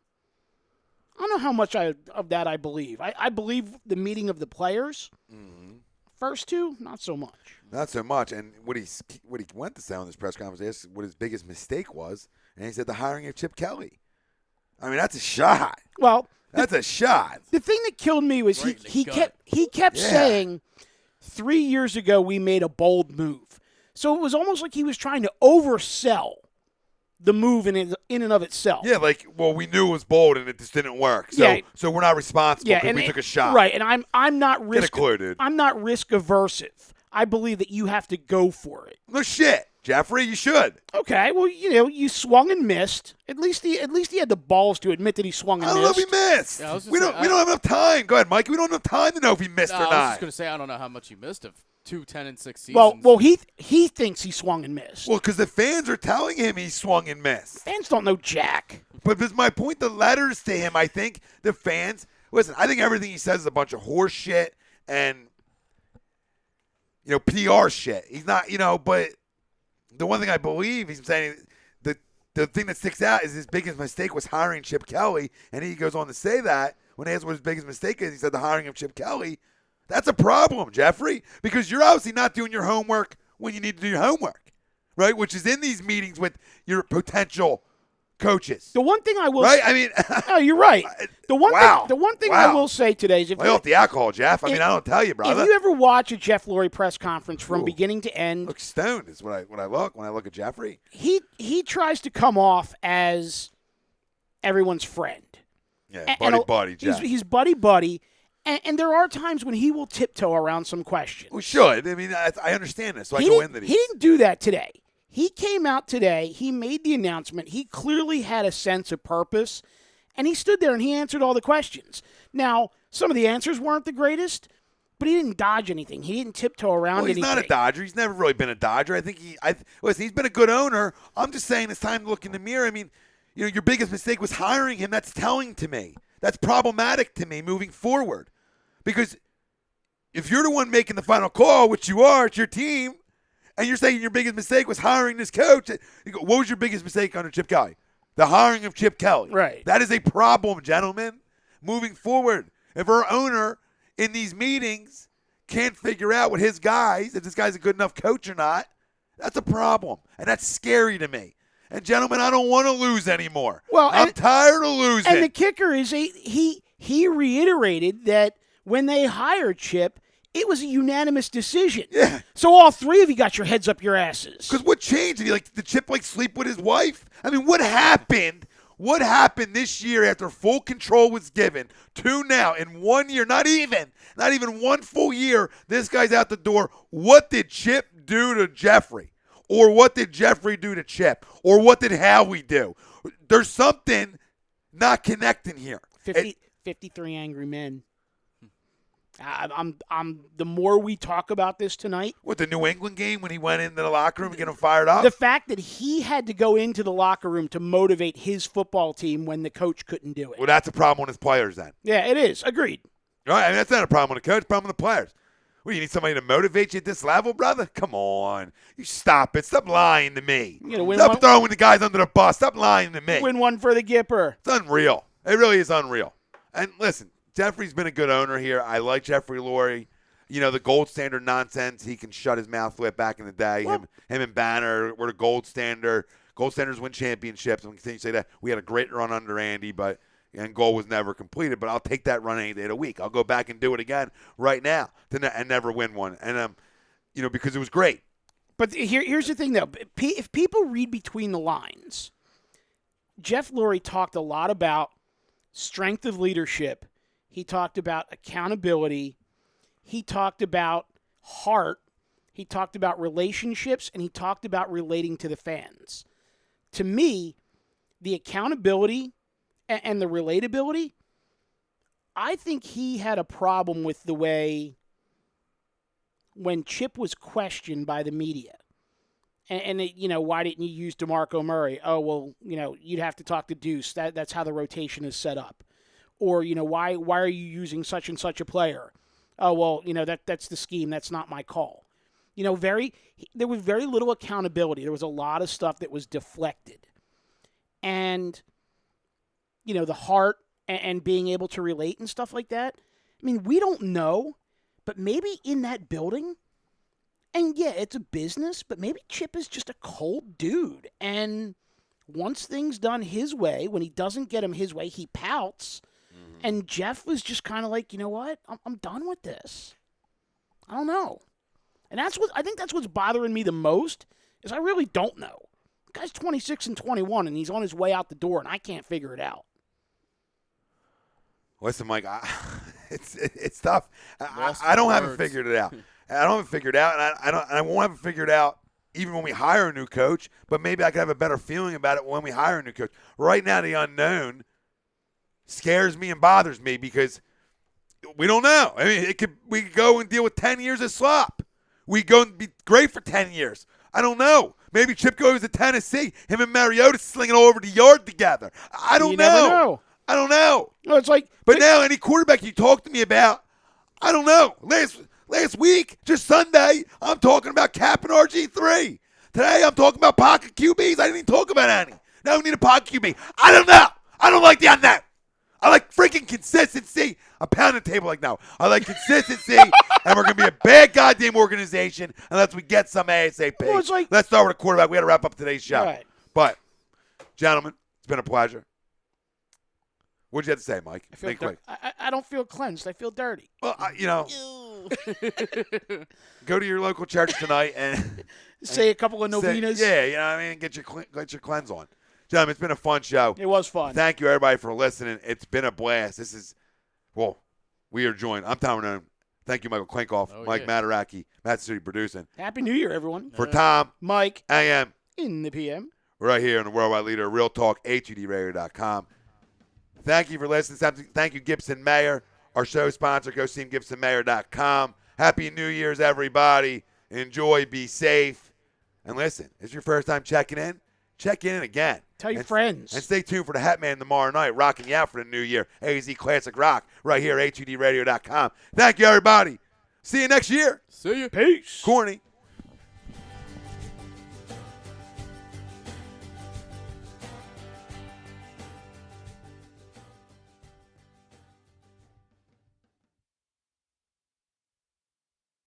I don't know how much of that I believe. I believe the meeting of the players. Mm-hmm. First 2, not so much. Not so much. And what he went to say on this press conference is what his biggest mistake was, and he said the hiring of Chip Kelly. I mean, that's a shot. Well, that's a shot. The thing that killed me was he kept saying 3 years ago we made a bold move. So it was almost like he was trying to oversell the move in and of itself. Yeah, we knew it was bold and it just didn't work. So we're not responsible because we took a shot. Right, and I'm not risk. Get a clue, dude. I'm not risk aversive. I believe that you have to go for it. No shit, Jeffrey, you should. Okay, well, you swung and missed. At least he had the balls to admit that he swung and I don't missed. know if he missed. Yeah, we don't have enough time. Go ahead, Mike. We don't have time to know if he missed or I was not. just going to say, I don't know how much he missed of 2 10-6 seasons. Well, he thinks he swung and missed. Well, because the fans are telling him he swung and missed. Fans don't know jack. But that's my point. The letters to him, I think the fans listen. I think everything he says is a bunch of horse shit and PR shit. He's not, but the one thing I believe he's saying, the thing that sticks out is his biggest mistake was hiring Chip Kelly, and he goes on to say that when he asked what his biggest mistake is, he said the hiring of Chip Kelly. That's a problem, Jeffrey, because you're obviously not doing your homework when you need to do your homework, right? Which is in these meetings with your potential coaches. The one thing I will right? I mean, no, you're right. The one thing I will say today is lay off the alcohol, Jeff. I mean, I don't tell you, brother. If you ever watch a Jeff Lurie press conference from beginning to end, look stoned is what I look when I look at Jeffrey. He tries to come off as everyone's friend. Yeah, buddy, Jeff. He's buddy. And there are times when he will tiptoe around some questions. We should. I mean, I understand this, so He didn't do that today. He came out today. He made the announcement. He clearly had a sense of purpose, and he stood there and he answered all the questions. Now, some of the answers weren't the greatest, but he didn't dodge anything. He didn't tiptoe around anything. He's not a Dodger. He's never really been a Dodger. I think listen, he's been a good owner. I'm just saying it's time to look in the mirror. I mean, your biggest mistake was hiring him. That's telling to me. That's problematic to me moving forward. Because if you're the one making the final call, which you are, it's your team, and you're saying your biggest mistake was hiring this coach, you go, what was your biggest mistake under Chip Kelly? The hiring of Chip Kelly. Right. That is a problem, gentlemen, moving forward. If our owner in these meetings can't figure out what his guys, if this guy's a good enough coach or not, that's a problem. And that's scary to me. And, gentlemen, I don't want to lose anymore. Well, I'm tired of losing. And the kicker is he reiterated that when they hired Chip, it was a unanimous decision. Yeah. So all three of you got your heads up your asses. Because what changed? Did Chip sleep with his wife? I mean, what happened? What happened this year after full control was given to now in 1 year? Not even 1 full year. This guy's out the door. What did Chip do to Jeffrey? Or what did Jeffrey do to Chip? Or what did Howie do? There's something not connecting here. 53 angry men. I'm. The more we talk about this tonight, What, the New England game when he went into the locker room and get him fired up? the fact that he had to go into the locker room to motivate his football team when the coach couldn't do it. Well, that's a problem with his players then. Yeah, it is. Agreed. All right, I mean, that's not a problem with the coach, it's a problem with the players. What, you need somebody to motivate you at this level, brother? Come on. You stop it. Stop lying to me. You gotta win Stop one- throwing the guys under the bus. Stop lying to me. Win one for the Gipper. It's unreal. It really is unreal. And listen, Jeffrey's been a good owner here. I like Jeffrey Lurie. You know, the gold standard nonsense, he can shut his mouth with back in the day. Him and Banner were the gold standard. Gold standards win championships. I'm going to continue to say that. We had a great run under Andy, and goal was never completed. But I'll take that run any day of the week. I'll go back and do it again right now and never win one. And, because it was great. But here's the thing, though. If people read between the lines, Jeff Lurie talked a lot about strength of leadership. He talked about accountability. He talked about heart. He talked about relationships, and he talked about relating to the fans. To me, the accountability and the relatability, I think he had a problem with the way when Chip was questioned by the media. And why didn't you use DeMarco Murray? Oh, well, you'd have to talk to Deuce. That's how the rotation is set up. Or, why are you using such and such a player? Oh, well, that's the scheme. That's not my call. There was very little accountability. There was a lot of stuff that was deflected. And, the heart and being able to relate and stuff like that. I mean, we don't know, but maybe in that building, and yeah, it's a business, but maybe Chip is just a cold dude. And once things done his way, when he doesn't get him his way, he pouts. Mm-hmm. And Jeff was just kind of like, you know what? I'm done with this. I don't know. And I think that's what's bothering me the most is I really don't know. The guy's 26 and 21, and he's on his way out the door, and I can't figure it out. Listen, Mike, it's tough. I don't have it figured it out. I don't have it figured out, and I won't have it figured out even when we hire a new coach. But maybe I could have a better feeling about it when we hire a new coach. Right now, the unknown scares me and bothers me because we don't know. I mean, we could go and deal with 10 years of slop. We go and be great for 10 years. I don't know. Maybe Chip goes to Tennessee. Him and Mariota slinging all over the yard together. I don't know. Never know. I don't know. No, it's like, but now any quarterback you talk to me about, I don't know. Last week, just Sunday, I'm talking about Cap and RG3. Today, I'm talking about pocket QBs. I didn't even talk about any. Now we need a pocket QB. I don't know. I don't like the unknown. I like freaking consistency. I'm pounding the table like now. I like consistency, and we're going to be a bad goddamn organization unless we get some ASAP. Well, it's like, let's start with a quarterback. We got to wrap up today's show. Right. But, gentlemen, it's been a pleasure. What'd you have to say, Mike? I don't feel cleansed. I feel dirty. Well, go to your local church tonight and say a couple of novenas. Yeah, you know what I mean? Get your cleanse on. Gentlemen, it's been a fun show. It was fun. Thank you, everybody, for listening. It's been a blast. We are joined. I'm Tom Renone. Thank you, Michael Klinkoff, Mike Mataraki, Matt City producing. Happy New Year, everyone. For Tom, Mike, I am in the PM. Right here on the Worldwide Leader, Real Talk, HUDRadio.com. Thank you for listening. Thank you, Gibson Mayer, our show sponsor. Go see him, GibsonMayer.com. Happy New Year's, everybody. Enjoy, be safe. And listen, it's your first time checking in? Check in again. Tell your And- friends. And stay tuned for the Hat Man tomorrow night, rocking you out for the new year. AZ Classic Rock, right here at HUDradio.com. Thank you, everybody. See you next year. See you. Peace. Corny.